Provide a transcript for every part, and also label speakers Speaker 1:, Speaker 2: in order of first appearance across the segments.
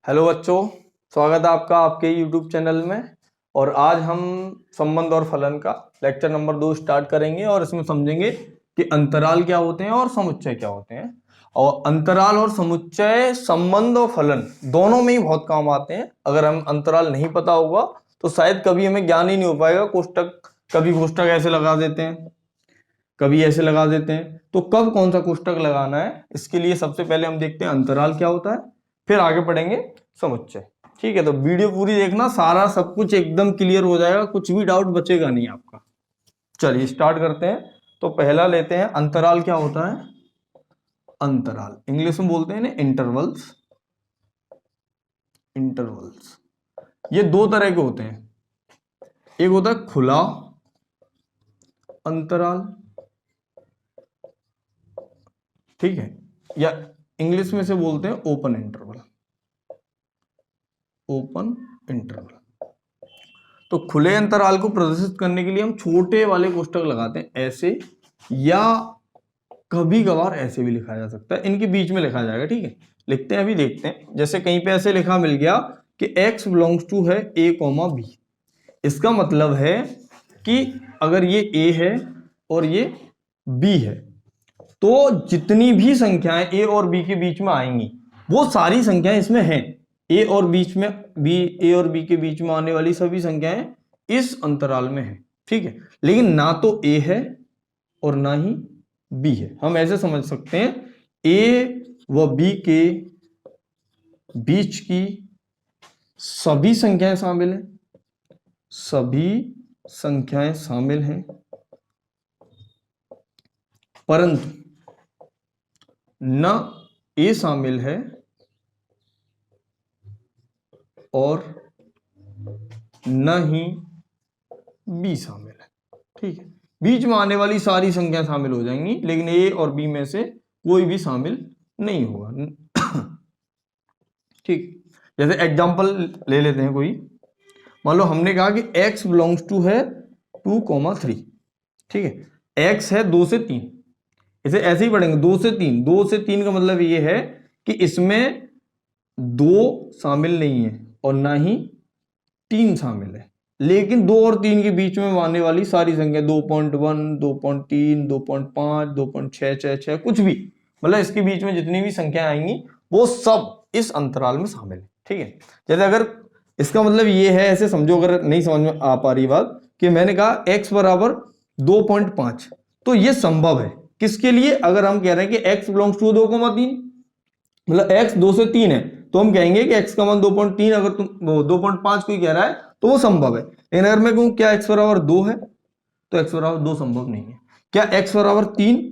Speaker 1: Hello बच्चों, स्वागत है आपका आपके YouTube चैनल में। और आज हम संबंध और फलन का लेक्चर नंबर 2 स्टार्ट करेंगे और इसमें समझेंगे कि अंतराल क्या होते हैं और समुच्चय क्या होते हैं। और अंतराल और समुच्चय संबंध और फलन दोनों में ही बहुत काम आते हैं। अगर हम अंतराल नहीं पता होगा तो शायद कभी हमें ज्ञान ही नहीं हो पाएगा। कोष्टक, कभी कोष्टक ऐसे लगा देते हैं, कभी ऐसे लगा देते हैं, तो कब कौन सा कोष्टक लगाना है, इसके लिए सबसे पहले हम देखते हैं अंतराल क्या होता है, फिर आगे पढ़ेंगे समुच्चय। ठीक है, तो वीडियो पूरी देखना, सारा सब कुछ एकदम क्लियर हो जाएगा, कुछ भी डाउट बचेगा नहीं आपका। चलिए स्टार्ट करते हैं। तो पहला लेते हैं, अंतराल क्या होता है। अंतराल इंग्लिश में बोलते हैं ना इंटरवल्स। इंटरवल्स ये दो तरह के होते हैं। एक होता है खुला अंतराल, ठीक है, या इंग्लिश में से बोलते हैं ओपन इंटरवल। Open interval. तो खुले अंतराल को प्रदर्शित करने के लिए हम छोटे वाले कोष्टक लगाते हैं ऐसे, या कभी कभार ऐसे भी लिखा जा सकता है, इनके बीच में लिखा जाएगा। ठीक है, लिखते हैं, अभी देखते हैं। जैसे कहीं पे ऐसे लिखा मिल गया कि x बिलोंग्स टू है a, b। इसका मतलब है कि अगर ये a है और ये b है, तो जितनी भी संख्याएं a और b के बीच में आएंगी वो सारी संख्याएं इसमें हैं। a और बीच में a और b के बीच में आने वाली सभी संख्याएं इस अंतराल में है। ठीक है, लेकिन ना तो a है और ना ही b है। हम ऐसे समझ सकते हैं a व b के बीच की सभी संख्याएं शामिल हैं, सभी संख्याएं शामिल हैं, परंतु न a शामिल है और न ही b शामिल है। ठीक है, बीच में आने वाली सारी संख्या शामिल हो जाएंगी, लेकिन a और b में से कोई भी शामिल नहीं होगा। ठीक, जैसे एग्जांपल ले लेते हैं कोई। मान लो हमने कहा कि x बिलोंग्स टू है 2,3। ठीक है, x है 2 से 3, इसे ऐसे ही पढ़ेंगे 2 से 3। 2 से 3 का मतलब ये है कि इसमें 2 शामिल नहीं है और ना ही 3 शामिल है, लेकिन 2 और 3 के बीच में आने वाली सारी संख्या 2.1, 2.3, 2.5, 2.666 कुछ भी, मतलब इसके बीच में जितनी भी संख्या आएंगी वो सब इस अंतराल में शामिल है। ठीक है, जैसे अगर इसका मतलब ये है, ऐसे समझो, अगर नहीं समझ में आ पा रही बात, कि मैंने कहा x बराबर 2.5, तो ये संभव है किसके लिए, अगर हम कह रहे हैं कि x बिलोंग्स टू 2,3, मतलब x 2 से 3 है, तो हम कहेंगे कि x का मान 2.3। अगर तुम 2.5 कोई कह रहा है तो वो संभव है। लेकिन अगर मैं कहूं क्या x बराबर 2 है, तो x बराबर 2 संभव नहीं है। क्या x बराबर 3,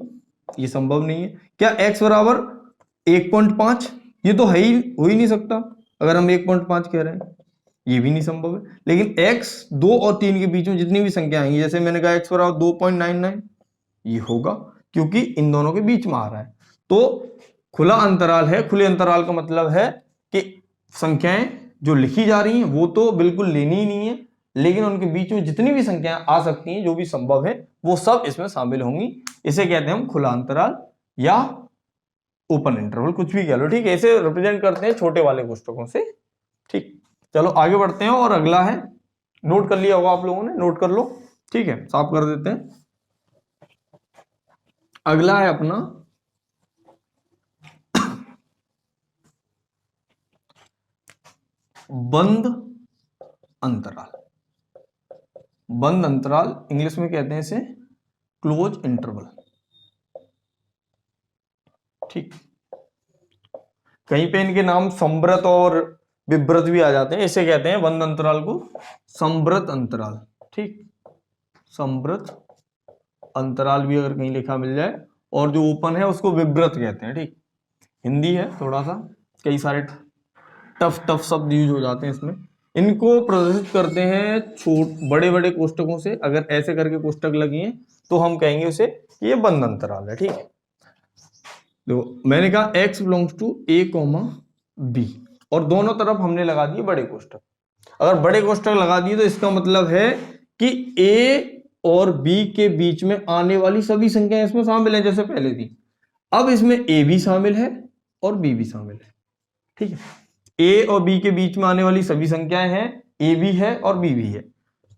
Speaker 1: ये संभव नहीं है। क्या x बराबर 1.5, ये तो है ही, हो ही नहीं सकता। अगर हम 1.5 कह रहे हैं, ये भी नहीं संभव है। लेकिन x 2 और 3 के बीच में जितनी भी संख्या आएंगी, जैसे मैंने कहा x बराबर 2.99, ये होगा क्योंकि इन दोनों के बीच में आ रहा है। तो खुला अंतराल है। खुले अंतराल का मतलब है कि संख्याएं जो लिखी जा रही हैं वो तो बिल्कुल लेनी ही नहीं है, लेकिन उनके बीच में जितनी भी संख्याएं आ सकती हैं, जो भी संभव है, वो सब इसमें शामिल होंगी। इसे कहते हैं हम खुला अंतराल या ओपन इंटरवल, कुछ भी कह लो। ठीक है, इसे रिप्रेजेंट करते हैं छोटे वाले कोष्टकों से। ठीक, चलो आगे बढ़ते हैं। और अगला है, नोट कर लिया होगा आप लोगों ने, नोट कर लो। ठीक है, साफ कर देते हैं। अगला है अपना बंद अंतराल। बंद अंतराल इंग्लिश में कहते हैं इसे क्लोज इंटरवल। ठीक, कहीं पे इनके नाम संवृत और विव्रत भी आ जाते हैं। इसे कहते हैं बंद अंतराल को संवृत अंतराल। ठीक, संवृत अंतराल भी अगर कहीं लिखा मिल जाए, और जो ओपन है उसको विव्रत कहते हैं। ठीक, हिंदी है थोड़ा सा, कई सारे टफ शब्द यूज हो जाते हैं इसमें। इनको प्रदर्शित करते हैं बड़े बड़े कोष्टकों से। अगर ऐसे करके कोष्टक लगी हैं तो हम कहेंगे उसे कि ये बंद अंतराल है। ठीक है, तो मैंने कहा x belongs to a, b, और दोनों तरफ हमने लगा दिए बड़े कोष्टक। अगर बड़े कोष्टक लगा दिए तो इसका मतलब है कि a और b के बीच में आने वाली सभी संख्याएं इसमें शामिल हैं, जैसे पहले थी। अब इसमें a भी शामिल है और b भी शामिल है। ठीक है, ए और बी के बीच में आने वाली सभी संख्याएं हैं, ए भी है और बी भी है।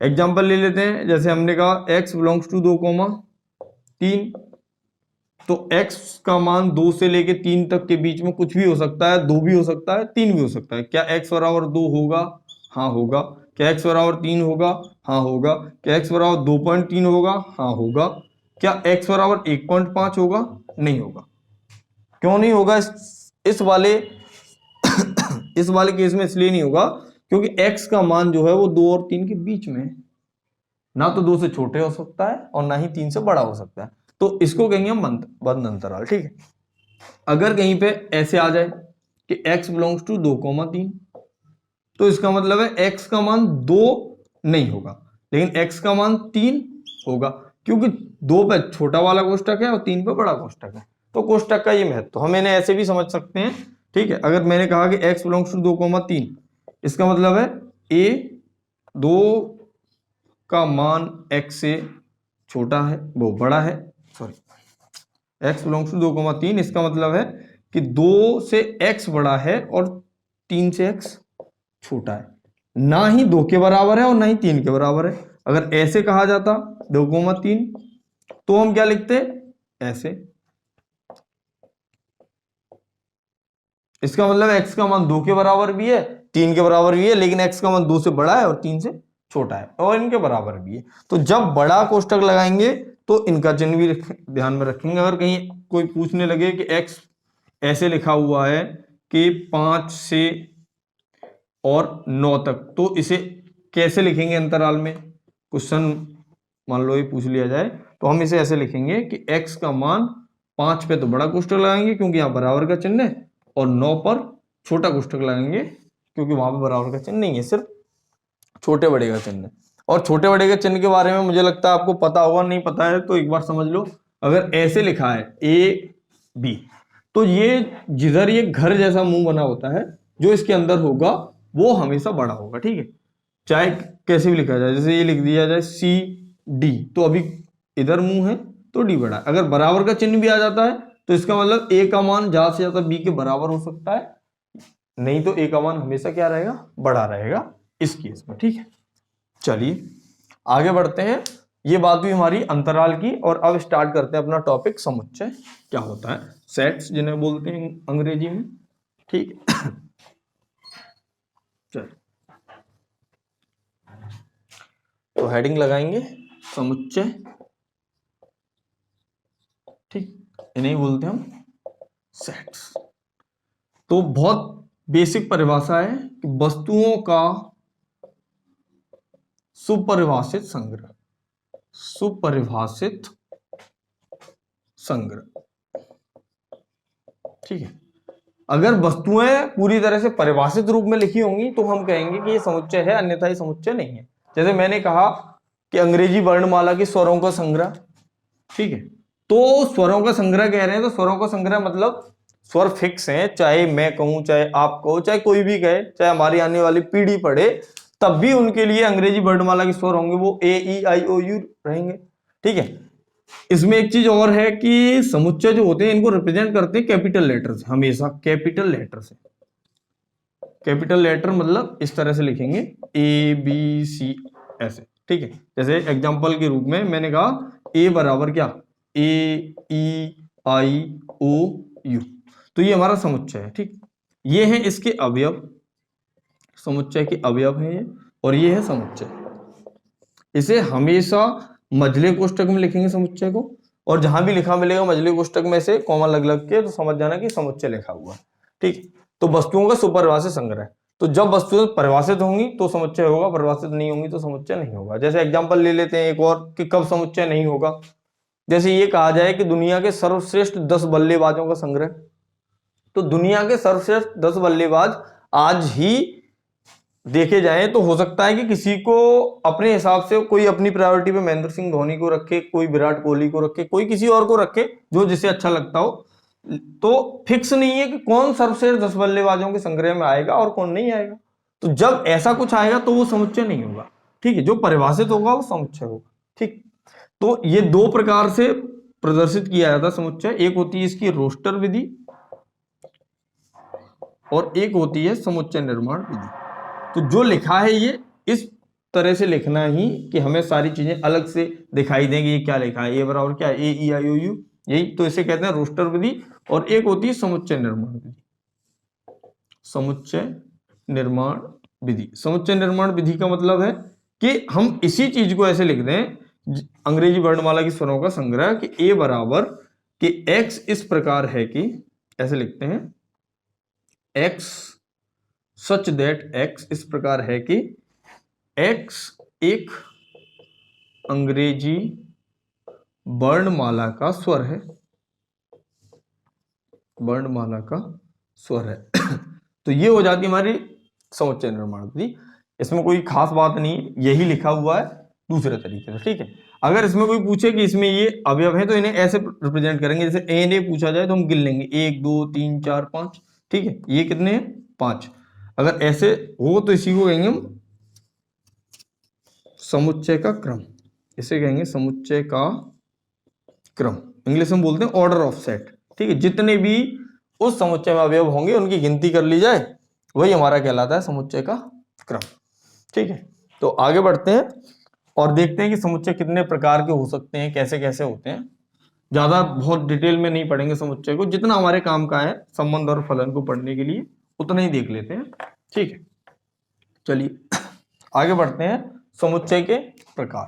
Speaker 1: एग्जाम्पल ले लेते हैं, जैसे हमने कहा x बिलोंग्स टू 2,3, तो x का मान 2 से लेके 3 तक के बीच में कुछ भी हो सकता है, 2 भी हो सकता है, 3 भी हो सकता है। क्या x बराबर 2 होगा? हाँ होगा। क्या x बराबर 3 होगा? हाँ होगा। क्या x बराबर 2.3 होगा? हाँ होगा। क्या x बराबर 1.5 होगा? नहीं होगा। क्यों नहीं होगा? इस वाले इस वाले केस में इसलिए नहीं होगा क्योंकि x का मान जो है वो 2 और 3 के बीच में है। ना तो 2 से छोटे हो सकता है और ना ही 3 से बड़ा हो सकता है, तो इसको कहेंगे हम बंद अंतराल। ठीक है। अगर कहीं पे ऐसे आ जाए कि x बिलोंग्स टू 2,3, तो इसका मतलब है x का मान 2 नहीं होगा, लेकिन x का मान 3 होगा, क्योंकि 2 पे छोटा वाला कोष्टक है और 3 पे बड़ा कोष्टक है। तो कोष्टक का ये महत्व हम इन्हें ऐसे भी समझ सकते हैं। ठीक है। अगर मैंने कहा कि x बिलोंग्स टू 2,3, इसका मतलब है a 2 का मान x से छोटा है, वो बड़ा है, सॉरी, x बिलोंग्स टू 2,3, इसका मतलब है कि 2 से x बड़ा है और 3 से x छोटा है। ना ही 2 के बराबर है और ना ही 3 के बराबर है। अगर ऐसे कहा जाता 2,3, तो हम क्या लिखते? ऐसे। इसका मतलब x का मान 2 के बराबर भी है, 3 के बराबर भी है, लेकिन x का मान 2 से बड़ा है और 3 से छोटा है और इनके बराबर भी है। तो जब बड़ा कोष्टक लगाएंगे तो इनका चिन्ह भी ध्यान में रखेंगे। अगर कहीं कोई पूछने लगे कि x ऐसे लिखा हुआ है कि 5 से और 9 तक, तो इसे कैसे लिखेंगे अंतराल में? क्वेश्चन मान लो ये पूछ लिया जाए तो हम इसे ऐसे लिखेंगे कि x का मान 5 पे तो बड़ा कोष्टक लगाएंगे क्योंकि यहाँ बराबर का चिन्ह है, और 9 पर छोटा कोष्टक लगाएंगे क्योंकि वहां पर बराबर का चिन्ह नहीं है, सिर्फ छोटे बड़े का चिन्ह है। और छोटे बड़े के चिन्ह के बारे में मुझे लगता है आपको पता होगा, नहीं पता है तो एक बार समझ लो। अगर ऐसे लिखा है ए बी, तो ये जिधर ये घर जैसा मुंह बना होता है, जो इसके अंदर होगा वो हमेशा बड़ा होगा। ठीक है। चाहे कैसे भी लिखा जाए, जैसे ये लिख दिया जाए सी डी, तो अभी इधर मुंह है तो डी बड़ा है। अगर बराबर का चिन्ह भी आ जाता है तो इसका मतलब ए का मान ज्यादा से ज्यादा बी के बराबर हो सकता है, नहीं तो ए का मान हमेशा क्या रहेगा? बड़ा रहेगा इस केस में। ठीक है। चलिए आगे बढ़ते हैं। ये बात भी हमारी अंतराल की, और अब स्टार्ट करते हैं अपना टॉपिक समुच्चय क्या होता है, सेट्स जिन्हें बोलते हैं अंग्रेजी में। ठीक है। चलिए तो हेडिंग लगाएंगे समुच्चय। ठीक, इन्हें बोलते हैं हम सेट्स। तो बहुत बेसिक परिभाषा है कि वस्तुओं का सुपरिभाषित संग्रह, सुपरिभाषित संग्रह। ठीक है। अगर वस्तुएं पूरी तरह से परिभाषित रूप में लिखी होंगी तो हम कहेंगे कि ये समुच्चय है, अन्यथा ये समुच्चय नहीं है। जैसे मैंने कहा कि अंग्रेजी वर्णमाला की स्वरों का संग्रह। ठीक है। तो स्वरों का संग्रह कह रहे हैं, तो स्वरों का संग्रह मतलब स्वर फिक्स हैं, चाहे मैं कहूं, चाहे आप कहो, चाहे कोई भी कहे, चाहे हमारी आने वाली पीढ़ी पढ़े, तब भी उनके लिए अंग्रेजी वर्णमाला के स्वर होंगे, वो ए ई आई ओ यू रहेंगे। ठीक है। इसमें एक चीज और है कि समुच्चय जो होते हैं इनको रिप्रेजेंट करते हैं कैपिटल लेटर से, हमेशा कैपिटल लेटर से। कैपिटल लेटर मतलब इस तरह से लिखेंगे ए बी सी ऐसे। ठीक है। जैसे एग्जांपल के रूप में मैंने कहा ए बराबर क्या? ए ई आई ओ यू, तो ये हमारा समुच्चय है। ठीक, ये है इसके अवयव, समुच्चय के अवयव है ये, और ये है समुच्चय। इसे हमेशा मझले कोष्टक में लिखेंगे समुच्चय को, और जहां भी लिखा मिलेगा मझले कोष्टक में से कॉमा लग लग के, तो समझ जाना कि समुच्चय लिखा हुआ है। ठीक, तो वस्तुओं का सुपरिभाषित संग्रह। तो जब वस्तुएं परिभाषित होंगी तो समुच्चय होगा, परिभाषित नहीं होंगी तो समुच्चय नहीं होगा। जैसे एग्जांपल ले लेते हैं एक और कि कब समुच्चय नहीं होगा। जैसे ये कहा जाए कि दुनिया के सर्वश्रेष्ठ 10 बल्लेबाजों का संग्रह, तो दुनिया के सर्वश्रेष्ठ 10 बल्लेबाज आज ही देखे जाएं तो हो सकता है कि किसी को अपने हिसाब से कोई अपनी प्रायोरिटी पे महेंद्र सिंह धोनी को रखे, कोई विराट कोहली को रखे, कोई किसी और को रखे, जो जिसे अच्छा लगता हो। तो फिक्स नहीं है कि कौन सर्वश्रेष्ठ 10 बल्लेबाजों के संग्रह में आएगा और कौन नहीं आएगा। तो जब ऐसा कुछ आएगा तो वो समुच्चय नहीं होगा। ठीक है। जो परिभाषित होगा वो समुच्चय होगा। ठीक, तो ये दो प्रकार से प्रदर्शित किया जाता है समुच्चय। एक होती है इसकी रोस्टर विधि, और एक होती है समुच्चय निर्माण विधि। तो जो लिखा है ये इस तरह से लिखना ही कि हमें सारी चीजें अलग से दिखाई देंगी। ये क्या लिखा है, ए बराबर क्या है, ए ई आई ओ यू, यही तो इसे कहते हैं रोस्टर विधि। और एक होती है समुच्चय निर्माण विधि। समुच्चय निर्माण विधि, समुच्चय निर्माण विधि का मतलब है कि हम इसी चीज को ऐसे लिख दें, अंग्रेजी वर्णमाला की स्वरों का संग्रह, कि ए बराबर कि x इस प्रकार है कि, ऐसे लिखते हैं x सच दैट x इस प्रकार है कि x एक अंग्रेजी वर्णमाला का स्वर है, वर्णमाला का स्वर है। तो ये हो जाती है हमारी समुच्चय निर्माण विधि। इसमें कोई खास बात नहीं, यही लिखा हुआ है दूसरे तरीके से, ठीक है। अगर इसमें कोई पूछे कि इसमें ये अवयव है तो इन्हें ऐसे रिप्रेजेंट करेंगे, जैसे ए ने पूछा जाए तो हम गिन लेंगे 1 2 3 4 5, ठीक है। ये कितने हैं, 5। अगर ऐसे हो तो इसी को कहेंगे हम समुच्चय का क्रम, इसे कहेंगे समुच्चय का क्रम। इंग्लिश में बोलते हैं ऑर्डर ऑफ सेट, ठीक है। जितने भी उस समुच्चय में अवयव होंगे उनकी गिनती कर ली जाए, वही हमारा कहलाता है समुच्चय का क्रम, ठीक है। तो आगे बढ़ते हैं और देखते हैं कि समुच्चय कितने प्रकार के हो सकते हैं, कैसे कैसे होते हैं। ज्यादा बहुत डिटेल में नहीं पढ़ेंगे समुच्चय को, जितना हमारे काम का है संबंध और फलन को पढ़ने के लिए उतना ही देख लेते हैं, ठीक है। चलिए आगे बढ़ते हैं। समुच्चय के प्रकार,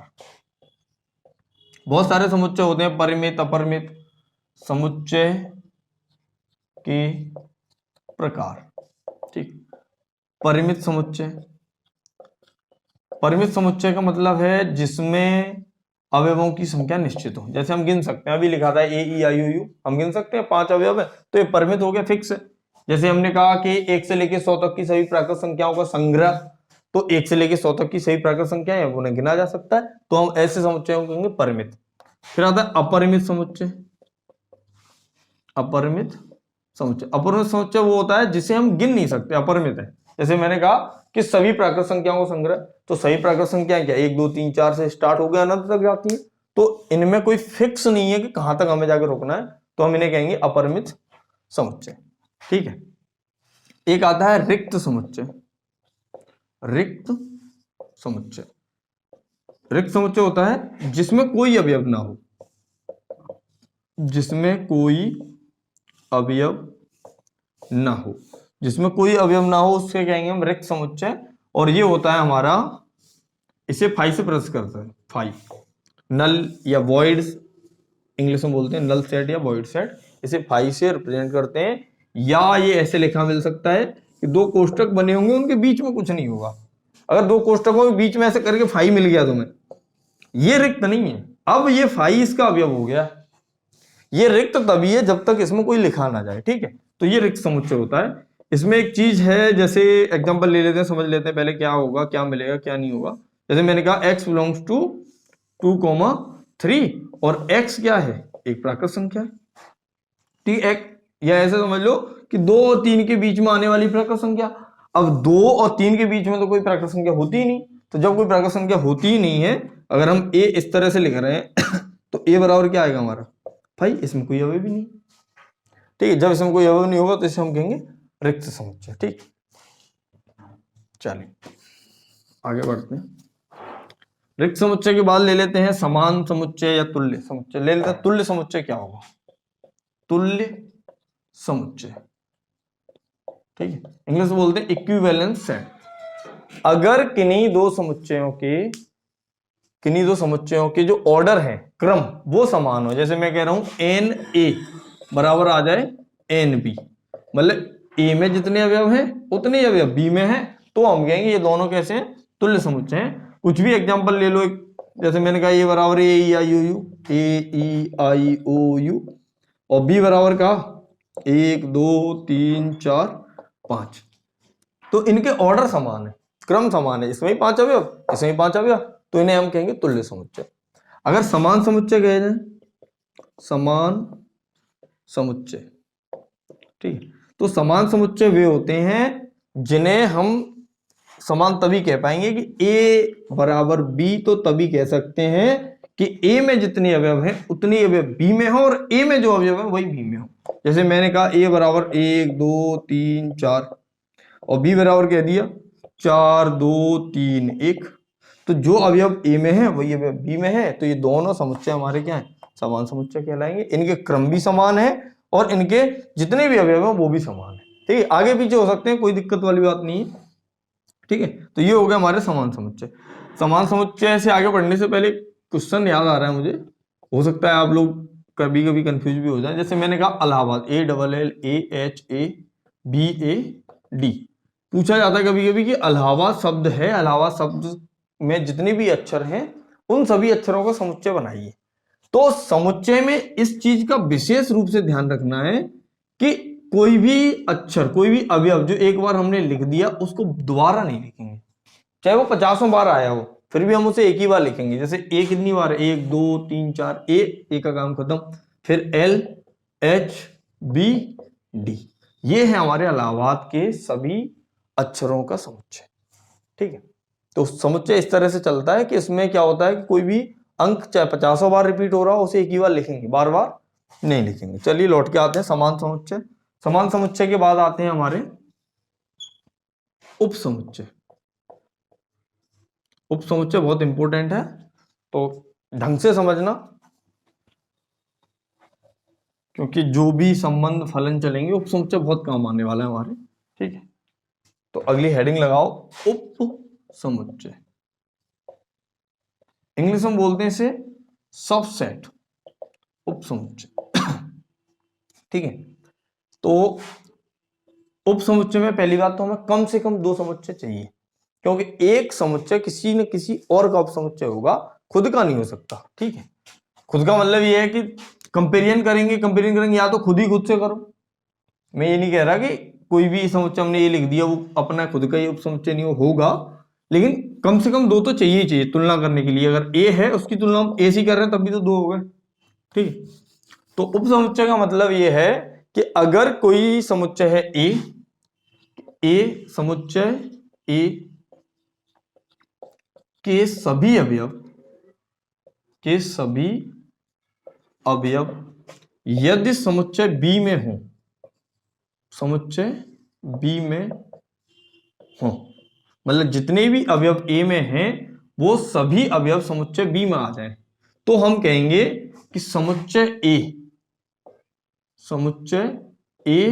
Speaker 1: बहुत सारे समुच्चय होते हैं, परिमित अपरिमित। समुच्चय के प्रकार, ठीक। परिमित समुच्चय, परिमित समुच्चय का मतलब है जिसमें अवयवों की संख्या निश्चित हो, जैसे हम गिन सकते हैं, अभी लिखा था ए ई आई ओ यू, हम गिन सकते हैं 5 अवयव है, तो ये परिमित हो गया, फिक्स है। जैसे हमने कहा कि 1 से लेकर 100 तक की सभी प्राकृत संख्याओं का संग्रह, तो 1 से लेकर 100 तक की सभी प्राकृत संख्याएं हैं, उन्हें गिना जा सकता है, तो हम ऐसे समुच्चयों को कहेंगे परिमित। फिर आता है अपरिमित समुच्चय। अपरिमित समुच्चय, अपरिमित समुच्चय वो होता है जिसे हम गिन नहीं सकते, अपरिमित है। जैसे मैंने कहा कि सभी प्राकृत संख्याओं का संग्रह, तो सभी प्राकृत संख्याएं क्या 1 2 3 4 से स्टार्ट हो गया अनंत तक जाती है, तो इनमें कोई फिक्स नहीं है कि कहां तक हमें जाकर रुकना है, तो हम इन्हें कहेंगे अपरिमित समुच्चय, ठीक है। एक आता है रिक्त समुच्चय। रिक्त समुच्चय, रिक्त समुच्चय होता है जिसमें कोई अवयव ना हो, जिसमें कोई अवयव ना हो, जिसमें कोई अवयव ना हो उससे कहेंगे हम रिक्त समुच्चय। और ये होता है हमारा, इसे फाई से प्रश्न करते हैं, फाई, नल या वॉइड्स इंग्लिश में बोलते हैं, नल सेट या वॉइड सेट, इसे फाई से रिप्रेजेंट करते हैं। या ये ऐसे लिखा मिल सकता है कि 2 कोष्टक बने होंगे, उनके बीच में कुछ नहीं होगा। अगर 2 कोष्टकों के बीच में ऐसे करके फाई मिल गया तुम्हें, ये रिक्त नहीं है, अब ये फाई इसका अवयव हो गया। ये रिक्त तभी है जब तक इसमें कोई लिखा ना जाए, ठीक है। तो ये रिक्त समुच्चय होता है। इसमें एक चीज है, जैसे एग्जांपल ले लेते हैं, समझ लेते हैं पहले क्या होगा, क्या मिलेगा, क्या नहीं होगा। जैसे मैंने कहा x बिलोंग्स टू 2,3 और x क्या है, एक प्राकृत संख्या है, ठीक है। या ऐसे समझ लो कि 2 और 3 के बीच में आने वाली प्राकृत संख्या। अब 2 और 3 के बीच में तो कोई प्राकृत संख्या होती ही नहीं, तो जब कोई प्राकृत संख्या होती ही नहीं है, अगर हम a इस तरह से लिख रहे हैं तो a बराबर क्या आएगा हमारा, भाई इसमें कोई अवयव भी नहीं, ठीक है। जब इसमें कोई अवयव नहीं होगा तो इसे हम कहेंगे रिक्त समुच्चय, ठीक। चलिए आगे बढ़ते हैं। रिक्त समुच्चय के बाद ले लेते हैं समान समुच्चय या तुल्य समुच्चय। ले लेते हैं तुल्य समुच्चय क्या होगा, तुल्य समुच्चय, ठीक है। इंग्लिश में बोलते हैं इक्विवेलेंस सेट। अगर किन्हीं दो समुच्चयों के जो ऑर्डर है, क्रम, वो समान हो, जैसे मैं कह रहा हूं एन ए बराबर आ जाए एन बी, मतलब ए में जितने अवयव हैं उतने अवयव बी में हैं, तो हम कहेंगे ये दोनों कैसे हैं, तुल्य समुच्चय हैं। कुछ भी एग्जांपल ले लो, जैसे मैंने कहा ए बराबर A E I O U, A E I O U, और बी बराबर का 1 2 3 4 5, तो इनके ऑर्डर समान है, क्रम समान है, इसमें ही 5 अवयव, इसमें ही 5 अवयव, तो इन्हें हम कहेंगे तुल्य समुच्चय। अगर समान समुच्चय कहे जाए, समान समुच्चय, ठीक है, तो समान समुच्चय वे होते हैं जिन्हें हम समान तभी कह पाएंगे कि a बराबर b, तो तभी कह सकते हैं कि ए में जितने अवयव हैं उतने अवयव बी में हो और ए में जो अवयव है वही बी में हो। जैसे मैंने कहा ए बराबर 1 2 3 4 और बी बराबर कह दिया 4 2 3 1, तो जो अवयव ए में है वही अवयव बी में है, तो ये दोनों समुच्चय हमारे क्या है, समान समुच्चय कहलाएंगे। इनके क्रम भी समान है और इनके जितने भी अवयव हैं वो भी समान है। ठीक है, आगे पीछे हो सकते हैं, कोई दिक्कत वाली बात नहीं है। ठीक है, तो ये हो गया हमारे समान समुच्चय। समान समुच्चय से आगे बढ़ने से पहले क्वेश्चन याद आ रहा है मुझे, हो सकता है आप लोग कभी कभी कंफ्यूज भी हो जाए। जैसे मैंने कहा इलाहाबाद, ALLAHABAD, पूछा जाता है कभी कभी कि इलाहाबाद शब्द है, इलाहाबाद शब्द में जितने भी अक्षर हैं उन सभी अक्षरों का समुच्चय बनाइए। तो समुच्चय में इस चीज का विशेष रूप से ध्यान रखना है कि कोई भी अक्षर, कोई भी अवयव जो एक बार हमने लिख दिया उसको दोबारा नहीं लिखेंगे, चाहे वो 50 बार आया हो फिर भी हम उसे एक ही बार लिखेंगे। जैसे ए कितनी बार, 1 2 3 4, ए का काम खत्म, फिर LHBD, ये है हमारे इलाहाबाद के सभी अक्षरों का समुच्चय। ठीक है, तो समुच्चय इस तरह से चलता है कि इसमें क्या होता है कि कोई भी अंक चाहे 50 बार रिपीट हो रहा हो उसे एक ही बार लिखेंगे, बार बार नहीं लिखेंगे। चलिए लौट के आते हैं समान समुच्चय। समान समुच्चय के बाद आते हैं हमारे उप समुच्चय। उप समुच्चय बहुत इंपॉर्टेंट है, तो ढंग से समझना, क्योंकि जो भी संबंध फलन चलेंगे उप समुच्चय बहुत काम आने वाला है हमारे। ठीक है, तो अगली हेडिंग लगाओ, उप समुच्चय। इंग्लिश में बोलते हैं इसे सबसेट, उप समुच्चय। ठीक है, तो उप समुच्चय में पहली बात तो हमें कम से कम 2 समुच्चय चाहिए, क्योंकि एक समुच्चय किसी न किसी और का उप समुच्चय होगा, खुद का नहीं हो सकता। ठीक है, खुद का मतलब ये है कि कंपेरिजन करेंगे या तो खुद ही खुद से करो। मैं ये नहीं कह रहा कि कोई भी समुच्चय हमने ये लिख दिया वो अपना खुद का ही उप समुच्चय नहीं होगा, लेकिन कम से कम 2 तो चाहिए ही चाहिए तुलना करने के लिए। अगर ए है उसकी तुलना हम ए से कर रहे हैं तब भी तो 2 हो गए। ठीक है, तो उप समुच्चय का मतलब ये है कि अगर कोई समुच्चय है ए समुच्चय ए के सभी अवयव यदि समुच्चय बी में हो, समुच्चय बी में हो, मतलब जितने भी अवयव ए में हैं वो सभी अवयव समुच्चय बी में आ जाएं, तो हम कहेंगे कि समुच्चय ए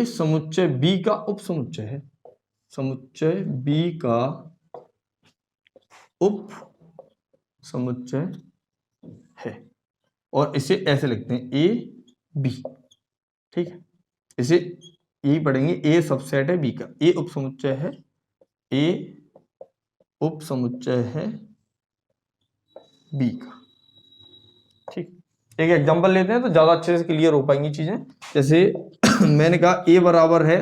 Speaker 1: समुच्चय बी का उप समुच्चय है, समुच्चय बी का उप समुच्चय है। और इसे ऐसे लिखते हैं ए बी। ठीक है, इसे यही पढ़ेंगे, ए सबसेट है बी का, ए उप समुच्चय है, ए उप समुच्चय है बी का। ठीक, एक एग्जांपल लेते हैं तो ज्यादा अच्छे से क्लियर हो पाएंगी चीजें। जैसे मैंने कहा ए बराबर है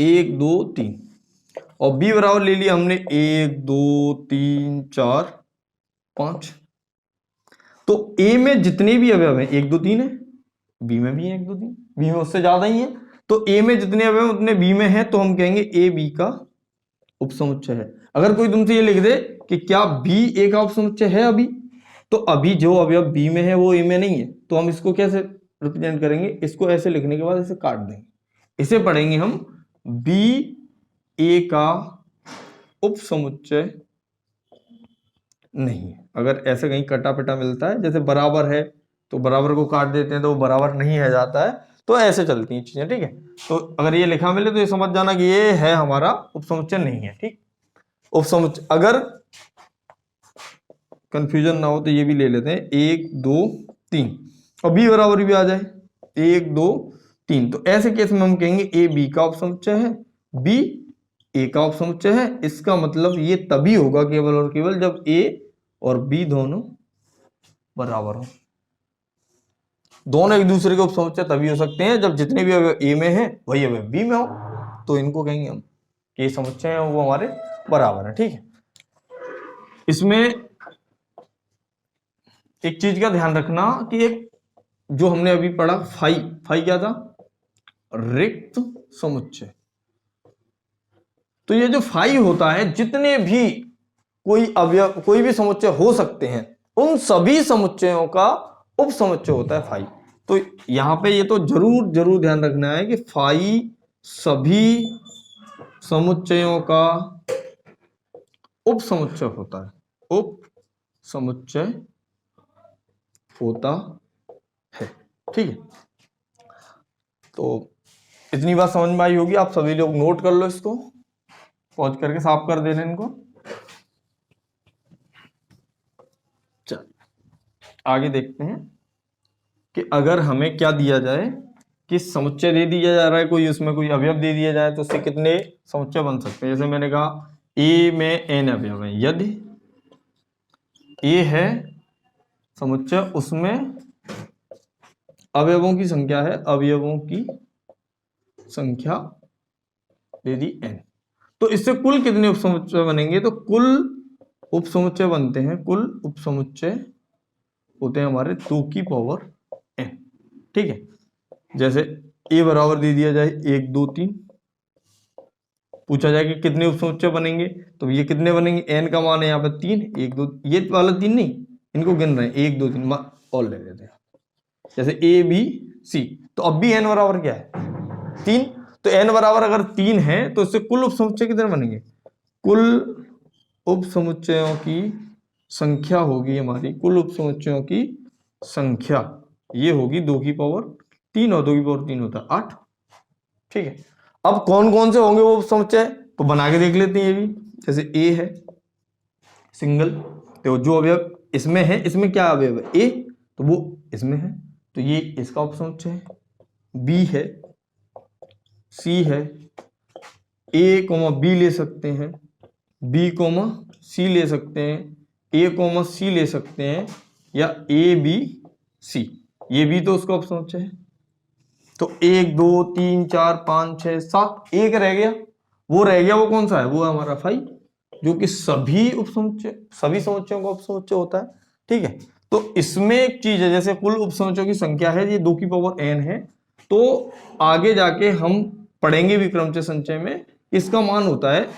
Speaker 1: 1 2 3 और बी बराबर ले लिया हमने 1 2 3 4 5, तो ए में जितने भी अवयव हैं 1 2 3 है, बी में भी है 1 2 3, बी में उससे ज्यादा ही है, तो ए में जितने अवयव उतने बी में है, तो हम कहेंगे ए बी का उप समुच्चय है। अगर कोई तुमसे ये लिख दे कि क्या बी ए का उप समुच्चय है अभी, तो अभी जो अवयव बी में है वो ए में नहीं है, तो हम इसको कैसे रिप्रेजेंट करेंगे, इसको ऐसे लिखने के बाद इसे काट देंगे, इसे पढ़ेंगे हम बी ए का उप समुच्चय नहीं है। अगर ऐसे कहीं कटा पिटा मिलता है, जैसे बराबर है तो बराबर को काट देते हैं तो वो बराबर नहीं है जाता है, तो ऐसे चलती हैं चीजें। ठीक है, तो अगर ये लिखा मिले तो ये समझ जाना कि ये है हमारा उप समुच्चय नहीं है। ठीक, उप समुच्चय अगर कंफ्यूजन ना हो तो ये भी ले लेते हैं 1 2 3 और बी बराबर भी आ जाए 1 2 3, तो ऐसे केस में हम कहेंगे ए बी का उप समुच्चय है, बी ए का उप समुच्चय है। इसका मतलब ये तभी होगा केवल और केवल जब ए और बी दोनों बराबर हो। दोनों एक दूसरे के उप समुच्चय तभी हो सकते हैं जब जितने भी अवयव ए में है वही अवयव बी में हो, तो इनको कहेंगे हम कि ये समुच्चय है वो हमारे बराबर है। ठीक है, इसमें एक चीज का ध्यान रखना कि एक जो हमने अभी पढ़ा फाई क्या था, रिक्त समुच्चय। तो ये जो फाई होता है, जितने भी कोई अवयव कोई भी समुच्चय हो सकते हैं उन सभी समुच्चयों का उपसमुच्चय होता है फाई। तो यहां पे ये तो जरूर जरूर ध्यान रखना है कि फाई सभी समुच्चयों का उपसमुच्चय होता है, उप समुच्चय होता है। ठीक है, तो इतनी बात समझ में आई होगी। आप सभी लोग नोट कर लो, इसको पॉज करके साफ कर देना इनको। चल आगे देखते हैं कि अगर हमें क्या दिया जाए कि समुच्चय दे दिया जा रहा है कोई, उसमें कोई अवयव दे दिया जाए तो उससे कितने समुच्चय बन सकते हैं। जैसे मैंने कहा ए में n अवयव है, यदि ए है समुच्चय, उसमें अवयवों की संख्या है, अवयवों की संख्या दे दी n, तो इससे कुल कितने उपसमुच्चय बनेंगे। तो कुल उपसमुच्चय बनते हैं, कुल उपसमुच्चय होते हैं हमारे 2 की पावर n। ठीक है, जैसे a बराबर दे दिया जाए 1 2 3, पूछा जाए कि कितने उपसमुच्चय बनेंगे, तो ये कितने बनेंगे, n का मान है यहाँ पे 3, 1 2, ये वाला 3 नहीं, इनको गिन रहे हैं 1 2 3 और ले लेते हैं। जैसे ए बी सी, तो अब भी n बराबर क्या है 3, तो n बराबर अगर 3 है तो इससे कुल उपसमुच्चय कितने बनेंगे, कुल उपसमुच्चयों की संख्या होगी हमारी, कुल उपसमुच्चयों की संख्या ये होगी 2 की पावर 3, और 2 की पावर 3 होता है 8। ठीक है, अब कौन कौन से होंगे वो उपसमुच्चय, तो बना के देख लेते हैं ये भी। जैसे ए है सिंगल, तो जो अवयव इसमें है, इसमें क्या अवयव है ए, तो वो इसमें है, तो ये इसका उपसमुच्चय है। बी है, सी है, ए कोमा बी ले सकते हैं, बी कोमा सी ले सकते हैं, ए कोमा सी ले सकते हैं, या ए बी सी, ये भी तो उसका उपसमुच्चय है। तो 1 2 3 4 5 6 7, एक रह गया, वो रह गया, वो कौन सा है, वो है हमारा फाई, जो कि सभी उपसमुच्चय, सभी समुच्चयों का उपसमुच्चय होता है। ठीक है, तो इसमें एक चीज है, जैसे कुल उपसमुच्चयों की संख्या है ये 2 की पावर n है, तो आगे जाके हम पढ़ेंगे भी क्रमचय संचय में, इसका मान होता है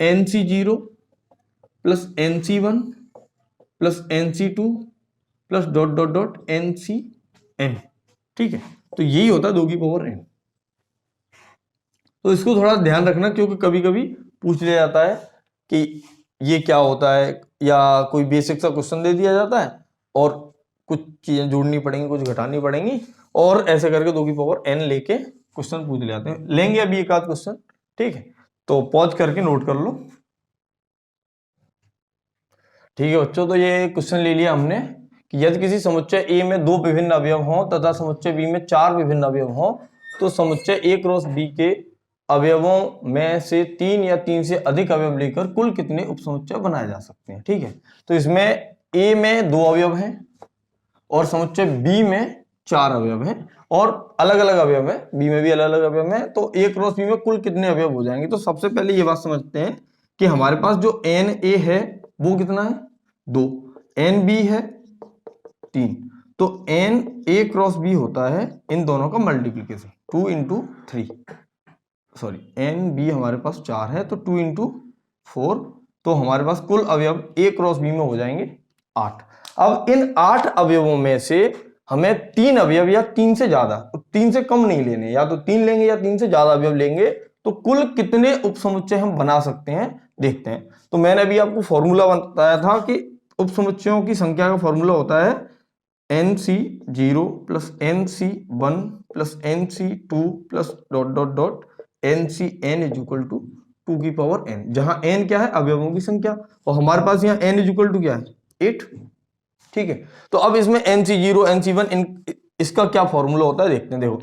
Speaker 1: nc0 plus nc1 plus nc2 plus dot dot dot ncn। ठीक है, तो यही होता है 2 की पावर n। तो इसको थोड़ा ध्यान रखना, क्योंकि कभी कभी पूछ लिया जाता है कि ये क्या होता है, या कोई बेसिक सा क्वेश्चन दे दिया जाता है और कुछ चीजें जोड़नी पड़ेंगी, कुछ घटानी पड़ेंगी, और ऐसे करके 2 की पावर n लेके क्वेश्चन पूछ ले जाते हैं। लेंगे अभी एक आध क्वेश्चन। ठीक है, तो पॉज करके नोट कर लो। ठीक है बच्चों, तो ये क्वेश्चन ले लिया हमने कि यदि किसी समुच्चय A में 2 विभिन्न अवयव हों तथा समुच्चय B में 4 विभिन्न अवयव हों, तो समुच्चय A क्रॉस B के अवयवों में से 3 या 3 से अधिक अवयव लेकर कुल कितने उपसमुच्चय बनाए जा सकते हैं। ठीक है, तो इसमें A में 2 अवयव हैं और समुच्चय B में 4 अवयव हैं, और अलग अलग अवयव है, B में भी अलग अलग अवयव है, तो A क्रॉस B में कुल कितने अवयव हो जाएंगे। तो सबसे पहले ये बात समझते हैं कि हमारे पास जो NA है वो कितना है 2, NB है 3, तो NA क्रॉस B होता है इन दोनों का मल्टीप्लीकेशन 2 इंटू 3, सॉरी NB हमारे पास 4 है तो 2 इंटू 4, तो हमारे पास कुल अवयव A क्रॉस B में हो जाएंगे 8। अब इन 8 अवयवों में से हमें 3 अवयव या 3 से ज्यादा, 3 से कम नहीं लेने, या तो 3 लेंगे या 3 से ज्यादा अवयव लेंगे, तो कुल कितने उपसमुच्चय हम बना सकते हैं देखते हैं। तो मैंने अभी आपको फॉर्मूला बताया था कि उपसमुच्चयों की संख्या का फॉर्मूला होता है nc0 plus nc1 plus nc2 plus dot dot dot ncn is equal to 2 की पावर n, जहां n क्या है अवयवों की संख्या, और हमारे पास यहाँ n इज इक्वल टू क्या है 8। ठीक है, तो अब इसमें nc0 nc1 इसका क्या फॉर्मूला होता है देखते हैं। देखो,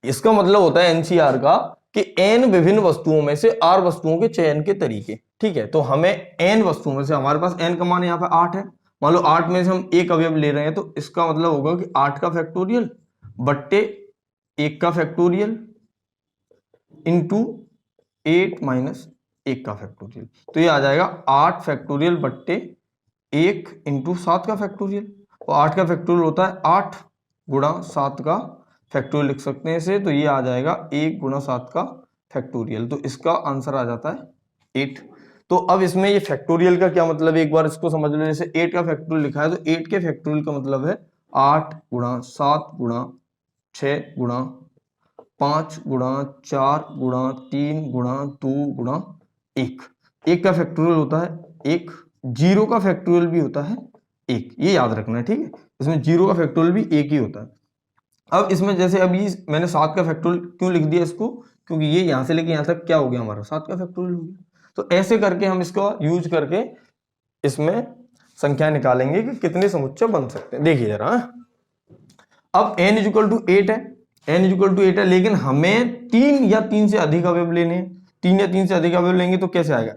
Speaker 1: इसका मतलब होता है NCR का कि n विभिन्न वस्तुओं में से r वस्तुओं के चयन के तरीके। ठीक है, तो हमें n वस्तुओं में से, हमारे पास n का मान यहाँ पे 8 है, मान लो 8 में से हम एक अवयव ले रहे हैं, तो इसका मतलब होगा कि 8 का फैक्टोरियल बट्टे 1 का फैक्टोरियल इंटू 8 माइनस 1 का फैक्टोरियल, तो ये आ जाएगा 8 फैक्टोरियल बट्टे 1 इंटू 7 का फैक्टोरियल, और 8 का फैक्टोरियल होता है 8 गुणा 7 का फैक्टोरियल लिख सकते हैं इसे, तो ये आ जाएगा 1 गुणा 7 का फैक्टोरियल, तो इसका आंसर आ जाता है 8। तो अब इसमें ये फैक्टोरियल का क्या मतलब है, एक बार इसको समझ लो। जैसे 8 का फैक्टोरियल लिखा है तो 8 के फैक्टोरियल का मतलब है 8 गुणा 7 गुणा 6 गुणा 5 गुणा 4 गुणा 3 गुणा 2 गुणा 1। एक का फैक्टोरियल होता है 1, जीरो का फैक्टोरियल भी होता है 1, ये याद रखना है, ठीक है। इसमें जीरो का फैक्टोरियल भी 1 ही होता है। अब इसमें जैसे अभी मैंने 7 का फैक्टोरियल क्यों लिख दिया इसको, क्योंकि ये यहां से लेके यहां तक क्या हो गया हमारा 7 का फैक्टोरियल हो गया। तो ऐसे करके हम इसको यूज करके इसमें संख्या निकालेंगे कि कितने समुच्चय बन सकते हैं। देखिए जरा, अब n इक्वल टू 8 है, n इक्वल टू 8 है, लेकिन हमें 3 या 3 से अधिक अवयव लेने हैं। 3 या 3 से अधिक अवयव लेंगे तो कैसे आएगा,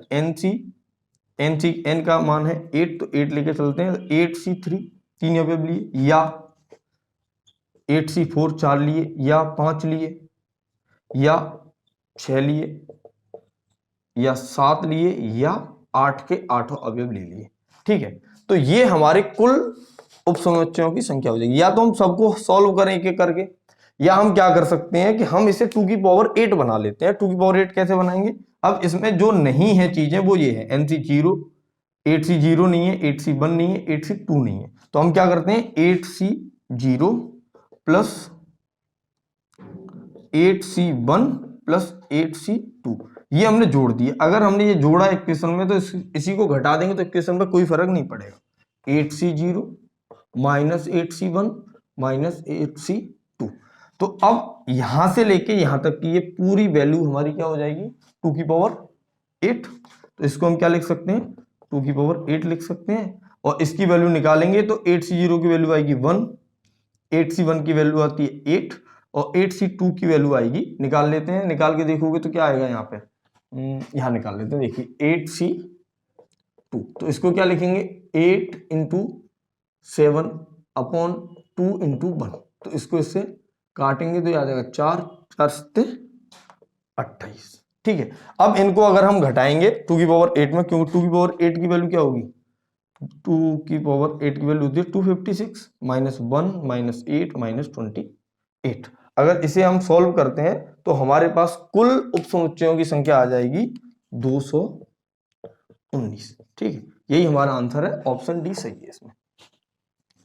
Speaker 1: n का मान है 8, तो 8 लेके चलते हैं, 8c3 3 अवयव लिए, या 8c4 4 लिए, या 5 लिए, या 6 लिए, या 7 लिए, या 8 के 8 अवयव ले लिए, ठीक है। तो ये हमारे कुल उपसमुच्चयों की संख्या हो जाएगी। या तो हम सबको सॉल्व करें एक एक करके, या हम क्या कर सकते हैं कि हम इसे 2 की पावर 8 बना लेते हैं। 2 की पावर 8 कैसे बनाएंगे, अब इसमें जो नहीं है चीजें वो ये है, nc0, 8c0 नहीं है, 8c1 नहीं है, 8c2 नहीं है, तो हम क्या करते हैं 8c0 plus 8c1 plus 8c2 ये हमने जोड़ दिए। अगर हमने ये जोड़ा इक्वेशन में तो इसी को घटा देंगे तो इक्वेशन में कोई फर्क नहीं पड़ेगा। 8c0 minus 8c1 minus 8c2, तो अब यहां से लेके यहां तक की ये पूरी वैल्यू हमारी क्या हो जाएगी 2 की पावर 8। तो इसको हम क्या लिख सकते हैं 2 की पावर 8 लिख सकते हैं, और इसकी वैल्यू निकालेंगे तो 8c0 की वैल्यू आएगी 1, 8c1 की वैल्यू आती है 8, और 8c2 की वैल्यू आएगी, निकाल लेते हैं, निकाल के देखोगे तो क्या आएगा यहाँ पे, यहाँ निकाल लेते हैं, देखिए 8c2, तो इसको क्या लिखेंगे 8 इंटू 7 अपॉन 2 इंटू 1, तो इसको इससे काटेंगे तो आ जाएगा 4, 4 सत्ते 28, ठीक है। अब इनको अगर हम घटाएंगे 2 की पावर 8 में, क्योंकि 2 की पावर 8 की वैल्यू क्या होगी, 2 की पावर 8 की वैल्यू होती है 256 माइनस 1 माइनस 8 माइनस 28। अगर इसे हम सॉल्व करते हैं तो हमारे पास कुल उपसमुच्चयों की संख्या आ जाएगी 219, ठीक है। यही हमारा आंसर है, ऑप्शन डी सही है इसमें,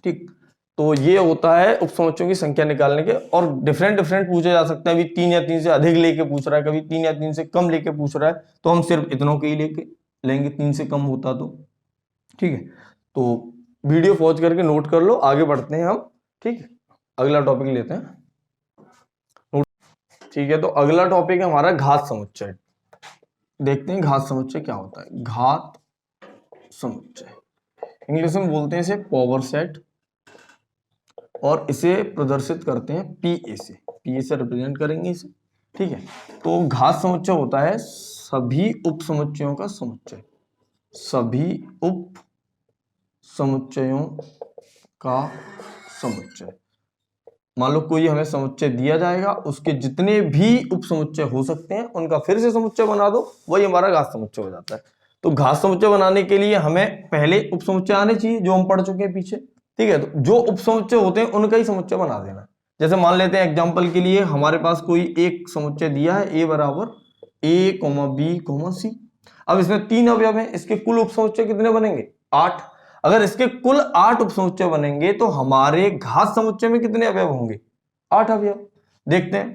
Speaker 1: ठीक। तो ये होता है उपसमुच्चयों की संख्या निकालने के, और डिफरेंट डिफरेंट पूछा जा सकता है, अभी 3 या 3 से अधिक लेके पूछ रहा है, कभी 3 या 3 से कम लेके पूछ रहा है, तो हम सिर्फ इतनों के ही लेके लेंगे, 3 से कम होता तो, ठीक है। तो वीडियो पॉज करके नोट कर लो, आगे बढ़ते हैं हम, ठीक है। अगला टॉपिक लेते हैं, ठीक है। तो अगला टॉपिक है हमारा घात समुच्चय। देखते हैं घात समुच्चय क्या होता है। घात समुच्चय इंग्लिश में बोलते हैं इसे पावर सेट, और इसे प्रदर्शित करते हैं पीए से रिप्रेजेंट करेंगे इसे, ठीक है। तो घात समुच्चय होता है सभी उप समुच्चयों का समुच्चय, सभी उप समुच्चयों का समुच्चय। मान लो कोई हमें समुच्चय दिया जाएगा, उसके जितने भी उप समुच्चय हो सकते हैं उनका फिर से समुच्चय बना दो, वही हमारा घात समुच्चय हो जाता है। तो घात समुच्चय बनाने के लिए हमें पहले उप समुच्चय आने चाहिए जो हम पढ़ चुके हैं पीछे, ठीक है। तो जो उप समुच्चय होते हैं उनका ही समुच्चय बना देना। जैसे मान लेते हैं एग्जाम्पल के लिए हमारे पास कोई एक समुच्चय दिया है, ए बराबर ए बी सी। अब इसमें 3 अवयव हैं, इसके कुल उप समुच्चय कितने बनेंगे 8। अगर इसके कुल 8 उपसमुच्चय बनेंगे तो हमारे घात समुच्चय में कितने अवयव होंगे 8 अवयव। देखते हैं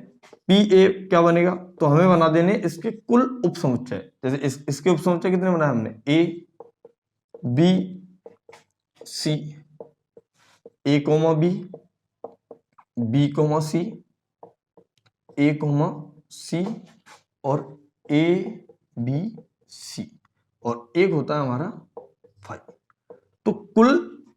Speaker 1: पी ए क्या बनेगा, तो हमें बना देने इसके कुल उपसमुच्चय। जैसे इसके उपसमुच्चय कितने बनाए हमने, A B C, A comma B comma C, A comma C, और ए बी सी, और एक होता है हमारा 5। तो कुल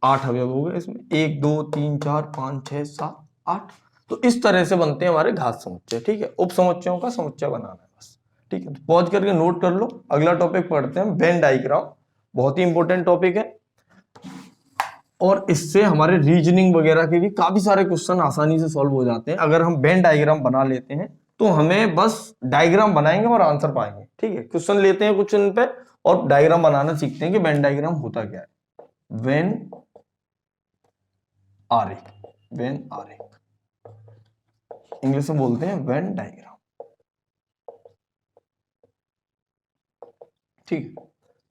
Speaker 1: 8 अवयव हो गए इसमें, 1 2 3 4 5 6 7 8। तो इस तरह से बनते हैं हमारे घात समुच्चय, ठीक है। उप समुच्चयों का समुच्चय बनाना है बस, ठीक है। तो पॉज करके नोट कर लो, अगला टॉपिक पढ़ते हैं वेन डायग्राम। बहुत ही इंपॉर्टेंट टॉपिक है, और इससे हमारे रीजनिंग वगैरह के भी काफी सारे क्वेश्चन आसानी से सॉल्व हो जाते हैं। अगर हम वेन डायग्राम बना लेते हैं तो हमें बस डायग्राम बनाएंगे और आंसर पाएंगे, ठीक है। क्वेश्चन लेते हैं कुछ इन पे और डायग्राम बनाना सीखते हैं कि वेन डायग्राम होता क्या है। वेन आरेख, वेन आरेख इंग्लिश में बोलते हैं वेन डायग्राम, ठीक है।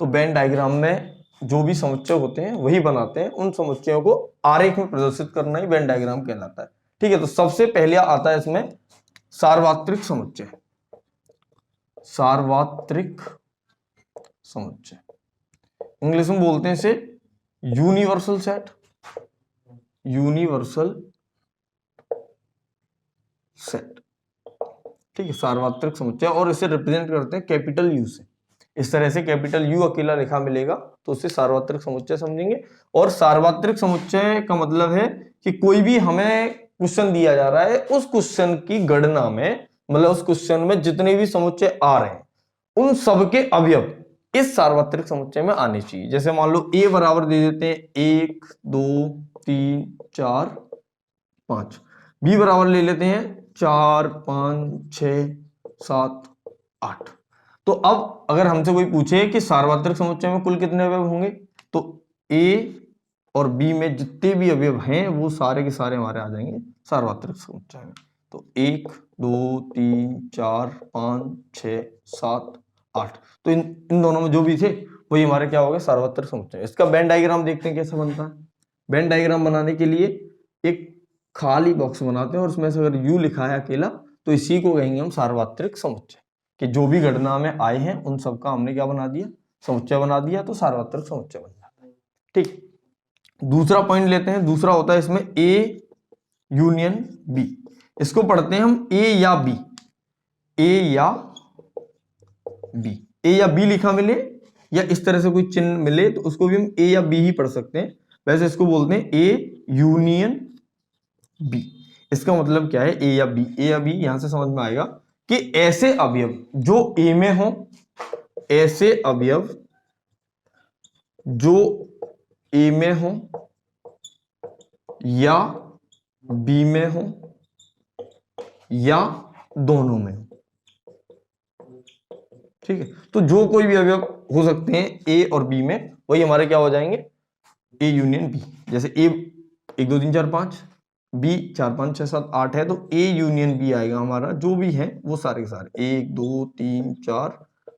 Speaker 1: तो वेन डायग्राम में जो भी समुच्चय होते हैं वही बनाते हैं, उन समुच्चयों को आरेख में प्रदर्शित करना ही वेन डायग्राम कहलाता है। ठीक है, तो सबसे पहले आता है इसमें सार्वत्रिक समुच्चय। सार्वत्रिक समुच्चय इंग्लिश में बोलते हैं इसे यूनिवर्सल सेट। यूनिवर्सल सेट, ठीक है, सार्वत्रिक समुच्चय, और इसे रिप्रेजेंट करते हैं कैपिटल यू से। इस तरह से कैपिटल यू अकेला लिखा मिलेगा तो उसे सार्वत्रिक समुच्चय समझेंगे। और सार्वत्रिक समुच्चय का मतलब है कि कोई भी हमें क्वेश्चन दिया जा रहा है, उस क्वेश्चन की गणना में, मतलब उस क्वेश्चन में जितने भी समुच्चय आ रहे हैं उन सबके अवयव इस सार्वत्रिक समुच्चय में आने चाहिए। जैसे मान लो ए बराबर दे देते हैं 1 2 3 4 5, बी बराबर ले लेते हैं 4 5 6 7 8। तो अब अगर हमसे कोई पूछे कि सार्वत्रिक समुच्चय में कुल कितने अवयव होंगे, तो ए और बी में जितने भी अवयव हैं वो सारे के सारे हमारे आ जाएंगे सार्वत्रिक समुच्चय में। तो 1 2 3 4 5 6 7 8, तो इन दोनों में जो भी थे वही हमारे क्या हो गए सार्वत्रिक समुच्चय। इसका वेन डायग्राम देखते हैं कैसे बनता है। वेन डायग्राम बनाने के लिए एक खाली बॉक्स बनाते हैं और उसमें से अगर यू लिखा है अकेला तो इसी को कहेंगे हम सार्वत्रिक समुच्चय, कि जो भी गणना में आए हैं उन सबका हमने क्या बना दिया, समुच्चय बना दिया, तो सार्वत्रिक समुच्चय बन जाता है। ठीक, दूसरा पॉइंट लेते हैं। दूसरा होता है इसमें ए यूनियन बी। इसको पढ़ते हैं हम ए या बी। ए या बी, ए या बी लिखा मिले या इस तरह से कोई चिन्ह मिले तो उसको भी हम ए या बी ही पढ़ सकते हैं। वैसे इसको बोलते हैं ए यूनियन बी। इसका मतलब क्या है, ए या बी? ए या बी यहां से समझ में आएगा कि ऐसे अवयव जो ए में हो, ऐसे अवयव जो ए में हो या बी में हो या दोनों में हो। ठीक है, तो जो कोई भी अवयव हो सकते हैं ए और बी में, वही हमारे क्या हो जाएंगे, ए यूनियन बी। जैसे ए 1 2 3 4 5, बी 4 5 6 7 8 है, तो ए यूनियन बी आएगा हमारा। जो भी है वो सारे के सारे 1 2 3 4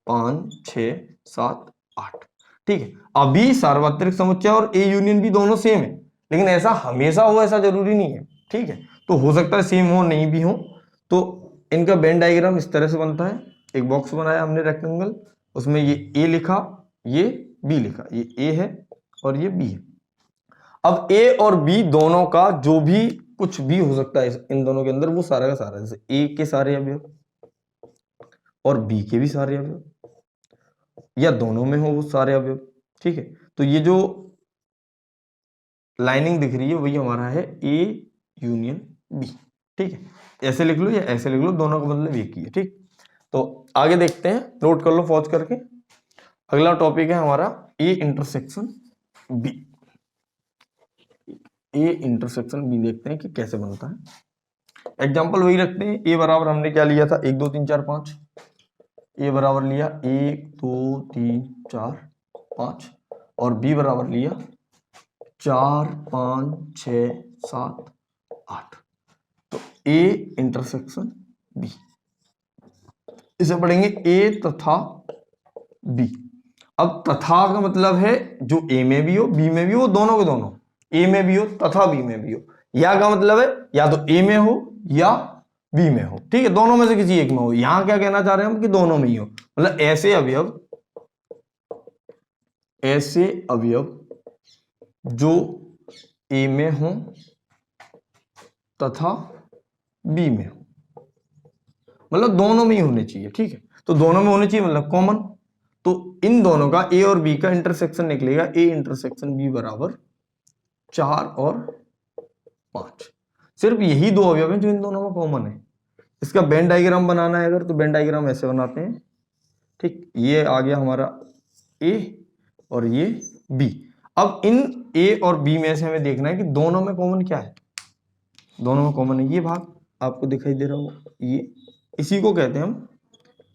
Speaker 1: 5 6 7 8। ठीक है, अभी सार्वत्रिक समुच्चय और ए यूनियन बी दोनों सेम है, लेकिन ऐसा हमेशा हो ऐसा जरूरी नहीं है। ठीक है, तो हो सकता है सेम हो नहीं भी हो। तो इनका वेन डायग्राम इस तरह से बनता है। एक बॉक्स बनाया हमने रेक्टेंगल, उसमें ये ए लिखा, ये बी लिखा, ये ए है और ये बी है। अब ए और बी दोनों का जो भी कुछ भी हो सकता है इन दोनों के अंदर, वो सारा का सारा, जैसे ए के सारे अवयव और बी के भी सारे अवयव, या दोनों में हो वो सारे अवयव। ठीक है, तो ये जो लाइनिंग दिख रही है वही हमारा है ए यूनियन बी। ठीक है, ऐसे लिख लो या ऐसे लिख लो, दोनों का मतलब एक ही है। ठीक, तो आगे देखते हैं, नोट कर लो पॉज करके। अगला टॉपिक है हमारा A intersection B. A intersection B देखते हैं कि कैसे बनता है। एग्जांपल वही रखते हैं। ए बराबर हमने क्या लिया था, 1 2 3 4 5। ए बराबर लिया 1 2 3 4 5 और बी बराबर लिया 4 5 6 7 8। तो ए इंटरसेक्शन बी, इसे पढ़ेंगे ए तथा बी। अब तथा का मतलब है जो ए में भी हो बी में भी हो, दोनों के दोनों, ए में भी हो तथा बी में भी हो। या का मतलब है या तो ए में हो या बी में हो। ठीक है, दोनों में से किसी एक में हो। यहां क्या कहना चाह रहे हैं हम कि दोनों में ही हो, मतलब ऐसे अवयव जो ए में हो तथा बी में हो, मतलब दोनों में ही होने चाहिए। ठीक है, तो दोनों में होने चाहिए मतलब कॉमन। तो इन दोनों का ए और बी का इंटरसेक्शन निकलेगा, ए इंटरसेक्शन बी बराबर 4 और 5। सिर्फ यही दो अवयव हैं जो इन दोनों में कॉमन है। इसका वेन डायग्राम बनाना है अगर, तो वेन डायग्राम ऐसे बनाते हैं। ठीक, ये आ गया हमारा ए और ये बी। अब इन ए और बी में से हमें देखना है कि दोनों में कॉमन क्या है। दोनों में कॉमन है ये भाग, आपको दिखाई दे रहा होगा, ये, इसी को कहते हैं हम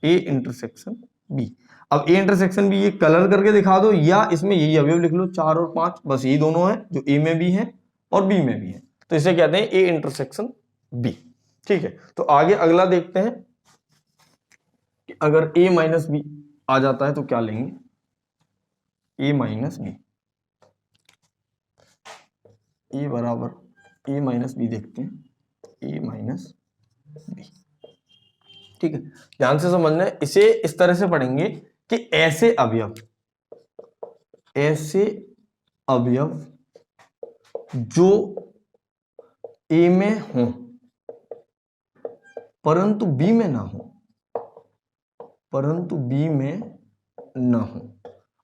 Speaker 1: ए इंटरसेक्शन बी। अब ए इंटरसेक्शन बी ये कलर करके दिखा दो या इसमें यही अवयव लिख लो 4 और 5, बस यही दोनों है जो ए में भी है और बी में भी है, तो इसे कहते हैं ए इंटरसेक्शन बी। ठीक है, तो आगे अगला देखते हैं कि अगर ए माइनस बी आ जाता है तो क्या लेंगे। ए माइनस बी, ए बराबर ए माइनस बी देखते हैं, ए माइनस बी। ठीक है, ध्यान से समझना है, इसे इस तरह से पढ़ेंगे कि ऐसे अवयव जो ए में हो परंतु बी में ना हो,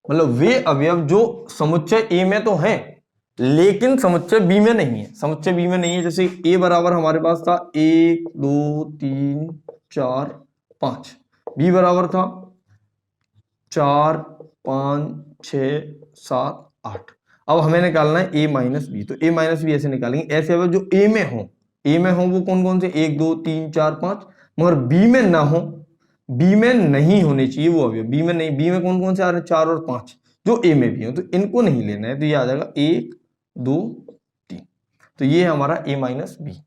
Speaker 1: मतलब वे अवयव जो समुच्चय ए में तो हैं लेकिन समुच्चय बी में नहीं है। समुच्चय बी में नहीं है, जैसे ए बराबर हमारे पास था 1 2 3 4 5, बी बराबर था 4 5 6 7 8। अब हमें निकालना है ए माइनस बी, तो ए माइनस बी ऐसे निकालेंगे, ऐसे अवयव जो ए में हो वो कौन कौन से, 1 2 3 4 5, मगर बी में ना हो, बी में नहीं होने चाहिए वो अवयव, बी में नहीं, बी में कौन कौन से आ रहे हैं, 4 और 5 जो ए में भी हो, तो इनको नहीं लेना है, तो ये आ जाएगा 1 2 3, तो ये है हमारा ए माइनस बी।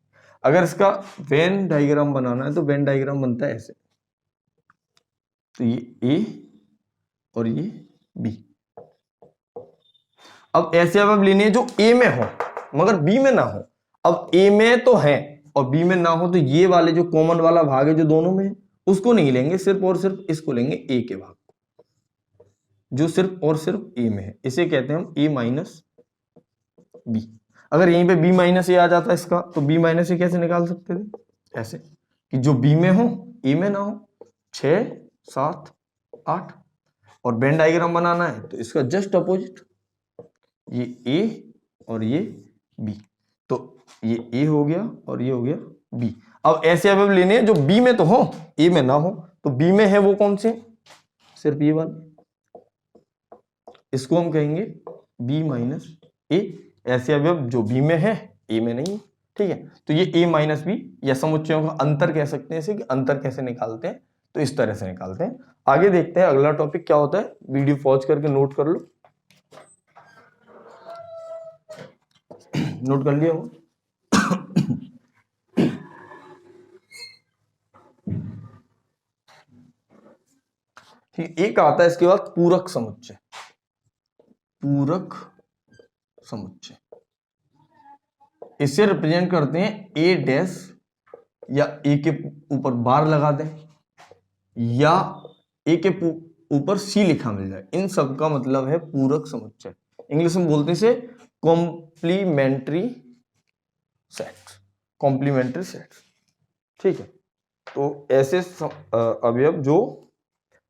Speaker 1: अगर इसका वेन डायग्राम बनाना है तो वेन डायग्राम बनता है ऐसे, तो ये ए और ये बी। अब ऐसे अवयव लेने हैं जो ए में हो मगर बी में ना हो। अब ए में तो है और बी में ना हो, तो ये वाले जो कॉमन वाला भाग है जो दोनों में है उसको नहीं लेंगे, सिर्फ और सिर्फ इसको लेंगे, ए के भाग जो सिर्फ और सिर्फ ए में है, इसे कहते हैं हम ए माइनस बी। अगर यहीं पे बी माइनस ए आ जाता है इसका, तो बी माइनस ए कैसे निकाल सकते थे, ऐसे कि जो बी में हो ए में ना हो, 6 7 8। और वेन डायग्राम बनाना है तो इसका जस्ट अपोजिट, ये ए और ये बी, तो ये ए हो गया और ये हो गया बी। अब ऐसे अवयव लेने हैं जो बी में तो हो ए में ना हो, तो बी में है वो कौन से, सिर्फ ये वाले, इसको हम कहेंगे बी माइनस ए। ऐसे अवयव जो बी में है ए में नहीं है, ठीक है, तो ये ए माइनस बी, या समुच्चयों का अंतर कह सकते हैं इसे, कि अंतर कैसे निकालते हैं, तो इस तरह से निकालते हैं। आगे देखते हैं अगला टॉपिक क्या होता है, वीडियो पॉज करके नोट कर लो, नोट कर लिया हो। ठीक, एक आता है इसके बाद पूरक समुच्चय। पूरक समुच्चय इसे रिप्रेजेंट करते हैं ए डैश, या ए के ऊपर बार लगा दें, या ए के ऊपर सी लिखा मिल जाए, इन सब का मतलब है पूरक समुच्चय। इंग्लिश में बोलते हैं इसे कॉम्प्लीमेंट्री सेट, कॉम्प्लीमेंट्री सेट। ठीक है, तो ऐसे अवयव जो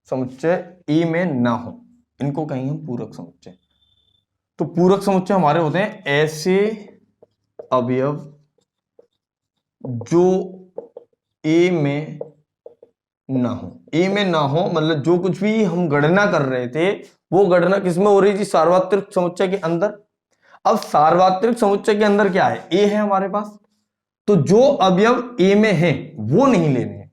Speaker 1: समुच्चय ए में ना हो इनको कहेंगे हम पूरक समुच्चय। तो पूरक समुच्चय हमारे होते हैं ऐसे अवयव जो ए में ना हो। ए में ना हो मतलब जो कुछ भी हम गणना कर रहे थे वो गणना किसमें हो रही थी, सार्वत्रिक समुच्चय के अंदर। अब सार्वत्रिक समुच्चय के अंदर क्या है, ए है हमारे पास, तो जो अवयव ए में है वो नहीं लेने हैं,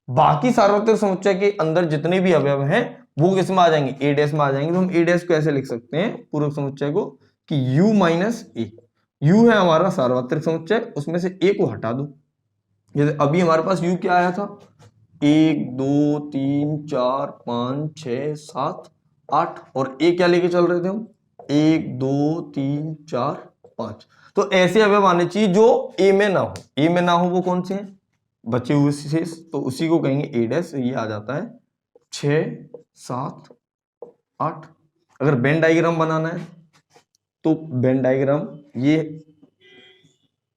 Speaker 1: बाकी सार्वत्रिक समुच्चय के अंदर जितने भी अवयव हैं वो किस में आ जाएंगे, ए डैश में आ जाएंगे। तो हम ए डैश को ऐसे लिख सकते हैं पूरक समुच्चय को कि u माइनस ए, u है हमारा सार्वत्रिक समुच्चय, उसमें से a को हटा दो। जैसे अभी हमारे पास u क्या आया था, 1 2 3 4 5 6 7 8, और a क्या लेके चल रहे थे हम, 1 2 3 4 5। तो ऐसे अवयव आने चाहिए जो a में ना हो। a में ना हो वो कौन से हैं, बचे हुए शेष, तो उसी को कहेंगे a डैश। ये आ जाता है 6 7 8। अगर वेन डायग्राम बनाना है तो वेन डायग्राम ये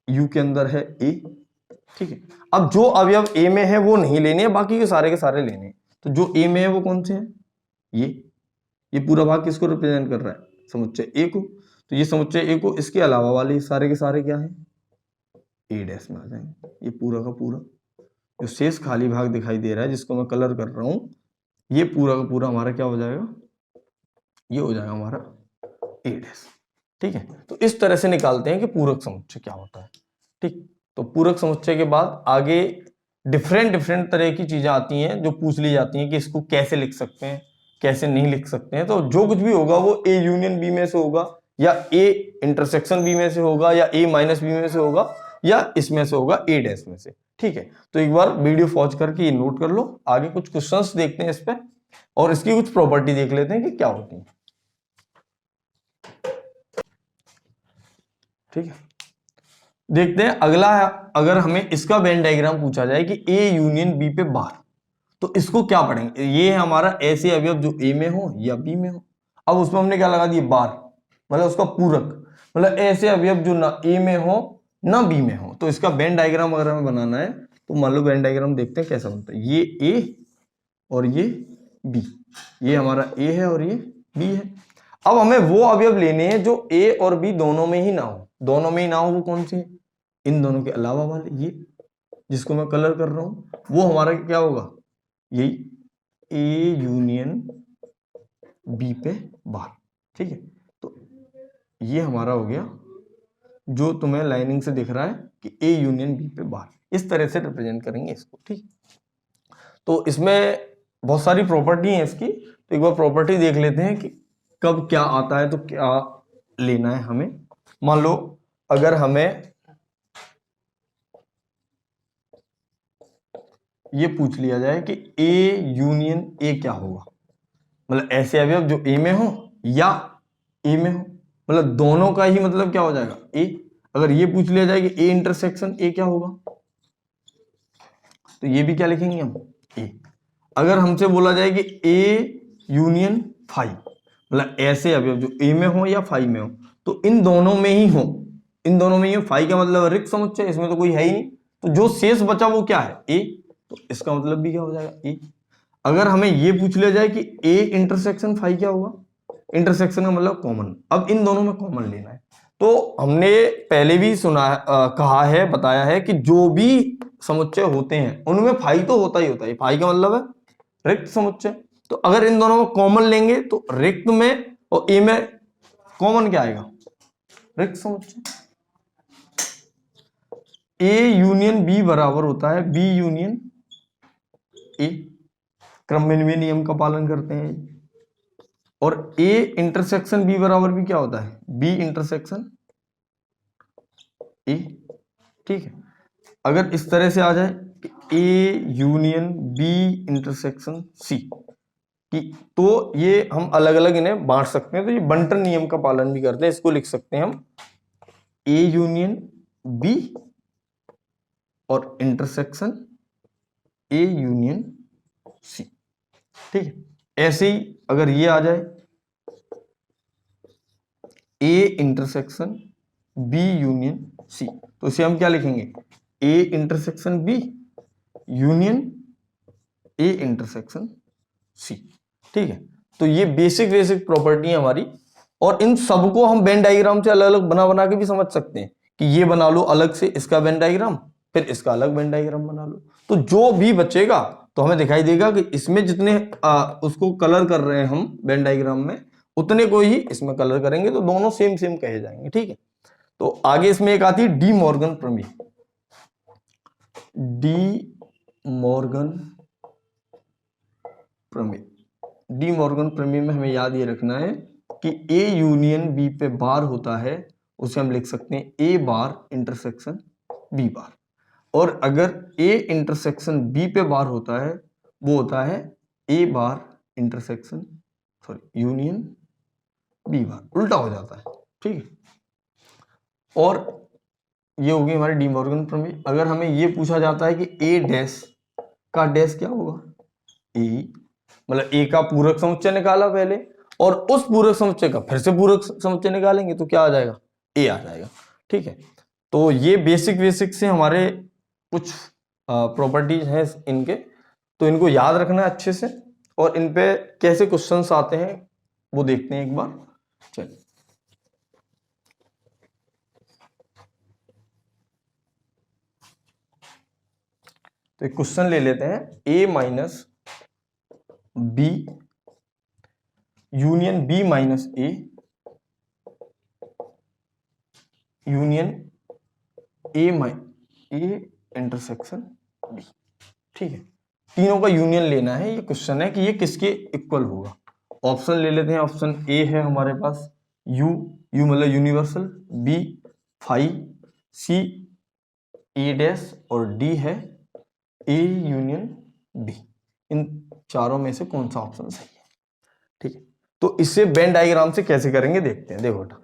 Speaker 1: U के अंदर है A, ठीक है। अब जो अवयव A में है वो नहीं लेने हैं, बाकी के सारे लेने हैं। तो जो A में है वो कौन से हैं, ये पूरा भाग किसको रिप्रेजेंट कर रहा है, समुच्चय A को। तो ये समुच्चय A को, इसके अलावा वाले सारे के सारे क्या है, A डैश में आ जाएंगे। ये पूरा का पूरा जो शेष खाली भाग दिखाई दे रहा है जिसको मैं कलर कर रहा हूं, ये पूरा का पूरा हमारा क्या हो जाएगा, ये हो जाएगा हमारा A डैश। ठीक है, तो इस तरह से निकालते हैं कि पूरक समुच्चय क्या होता है। ठीक, तो पूरक समुच्चय के बाद आगे डिफरेंट तरह की चीजें आती हैं जो पूछ ली जाती हैं कि इसको कैसे लिख सकते हैं, कैसे नहीं लिख सकते हैं। तो जो कुछ भी होगा वो A यूनियन B में से होगा, या A इंटरसेक्शन B में से होगा, या A माइनस B में से होगा, या इसमें से होगा A डैश में से। ठीक है, तो एक बार वीडियो पॉज करके ये नोट कर लो। आगे कुछ क्वेश्चंस देखते हैं इस पे और इसकी कुछ प्रॉपर्टी देख लेते हैं कि क्या होती है। ठीक है, देखते हैं अगला है। अगर हमें इसका वेन डायग्राम पूछा जाए कि ए यूनियन बी पे बार, तो इसको क्या पढ़ेंगे? ये है हमारा ऐसे अवयव जो ए में हो या बी में हो। अब उसमें हमने क्या लगा दिया? बार, मतलब उसका पूरक, मतलब ऐसे अवयव जो ना ए में हो ना बी में हो। तो इसका वेन डायग्राम अगर हमें बनाना है तो मान लो वेन डायग्राम देखते हैं कैसा बनता है। ये ए और ये बी, ये हमारा ए है और ये बी है। अब हमें वो अवयव लेने हैं जो ए और बी दोनों में ही ना हो। दोनों में ही ना हो वो कौन सी है? इन दोनों के अलावा वाले, ये जिसको मैं कलर कर रहा हूं, वो हमारा क्या होगा? यही ए यूनियन बी पे बार। ठीक है, तो ये हमारा हो गया जो तुम्हें लाइनिंग से दिख रहा है कि ए यूनियन बी पे बार। इस तरह से रिप्रेजेंट करेंगे इसको। ठीक, तो इसमें बहुत सारी प्रॉपर्टी है इसकी, तो एक बार प्रॉपर्टी देख लेते हैं कि कब क्या आता है, तो क्या लेना है हमें। मान लो अगर हमें ये पूछ लिया जाए कि ए यूनियन ए क्या होगा, मतलब ऐसे अवयव जो ए में हो या ए में हो, मतलब दोनों का ही मतलब क्या हो जाएगा? ए। अगर ये पूछ लिया जाए कि ए इंटरसेक्शन ए क्या होगा, तो ये भी क्या लिखेंगे हम? ए। अगर हमसे बोला जाए कि ए यूनियन फाई, मतलब ऐसे अवयव जो ए में हो या फाई में हो, तो इन दोनों में ही हो, इन दोनों में ही हो। फाई का मतलब रिक्त समुच्चय, इसमें तो कोई है ही नहीं, तो जो शेष बचा वो क्या है? ए। तो इसका मतलब भी क्या हो जाएगा? ए। अगर हमें ये पूछ लिया जाए कि ए इंटरसेक्शन फाई क्या होगा, इंटरसेक्शन का मतलब कॉमन। अब इन दोनों में कॉमन लेना है, तो हमने पहले भी सुना कहा है, बताया है कि जो भी समुच्चय होते हैं उनमें फाई तो होता ही होता है। फाई का मतलब है रिक्त समुच्चय। तो अगर इन दोनों में कॉमन लेंगे तो रिक्त में और ए में कॉमन क्या आएगा? रिक्त समुच्चय। ए यूनियन बी बराबर होता है बी यूनियन ए। क्रमविनिमय नियम का पालन करते हैं। और ए इंटरसेक्शन बी बराबर भी क्या होता है? B intersection A. ठीक है, अगर इस तरह से आ जाए कि A union B intersection C की, तो ये हम अलग अलग इन्हें बांट सकते हैं। तो ये बंटन नियम का पालन भी करते हैं। इसको लिख सकते हैं हम ए यूनियन बी और इंटरसेक्शन ए यूनियन सी। ठीक है, ऐसे ही अगर ये आ जाए A intersection B union C, तो इसे हम क्या लिखेंगे? A intersection B union A intersection C. ठीक है, तो ये बेसिक प्रॉपर्टी है हमारी, और इन सबको हम वेन डायग्राम से अलग अलग बना बना के भी समझ सकते हैं कि ये बना लो अलग से इसका वेन डायग्राम, फिर इसका अलग वेन डायग्राम बना लो। तो जो भी बचेगा तो हमें दिखाई देगा कि इसमें जितने उसको कलर कर रहे हैं हम वेन डायग्राम में, उतने को ही इसमें कलर करेंगे, तो दोनों सेम सेम कहे जाएंगे। ठीक है, तो आगे इसमें एक आती है डी मॉर्गन प्रमेय। डी मॉर्गन प्रमेय, डी मॉर्गन प्रमेय में हमें याद ये रखना है कि ए यूनियन बी पे बार होता है, उसे हम लिख सकते हैं ए बार इंटरसेक्शन बी बार। और अगर ए इंटरसेक्शन बी पे बार होता है, वो होता है ए बार इंटरसेक्शन यूनियन बी बार, उल्टा हो जाता है। ठीक है, और ये होगी हमारी डी मॉर्गन प्रमेय। अगर हमें ये पूछा जाता है कि ए डैश का डैश क्या होगा? ए, मतलब ए का पूरक समुच्चय निकाला पहले, और उस पूरक समुच्चय का फिर से पूरक समुच्चय निकालेंगे, तो क्या आ जाएगा? ए आ जाएगा। ठीक है, तो ये बेसिक से हमारे कुछ प्रॉपर्टीज हैं इनके, तो इनको याद रखना है अच्छे से, और इन पे कैसे क्वेश्चंस आते हैं वो देखते हैं एक बार। चलिए, तो एक क्वेश्चन ले लेते हैं, A minus B union B minus A union A intersection B. ठीक है, तीनों का यूनियन लेना है। ये क्वेश्चन है कि ये किसके इक्वल होगा। ऑप्शन ले लेते हैं। ऑप्शन ए है हमारे पास यू, यू मतलब यूनिवर्सल, बी फाई, सी ए डैश, और डी है ए यूनियन बी। इन चारों में से कौन सा ऑप्शन सही है? ठीक है, तो इसे वेन डायग्राम से कैसे करेंगे देखते हैं। देखो बेटा,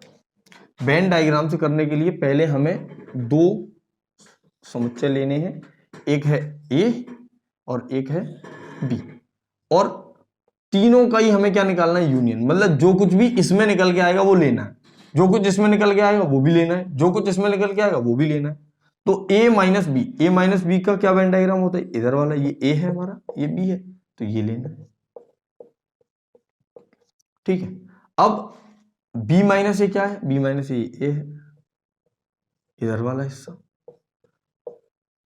Speaker 1: वेन डायग्राम से करने के लिए पहले हमें दो समुच्चय लेने हैं, एक है ए और एक है बी, और तीनों का ही हमें क्या निकालना है, यूनियन। मतलब जो कुछ भी इसमें निकल के आएगा वो लेना है, जो कुछ इसमें निकल के आएगा वो भी लेना है, जो कुछ इसमें निकल के आएगा वो भी लेना है। तो ए माइनस बी का क्या वेन डायग्राम होता है, इधर वाला, ये ए है हमारा, ये बी है, तो ये लेना है। ठीक है, अब बी माइनस ए क्या है, बी माइनस ए है, इधर वाला हिस्सा,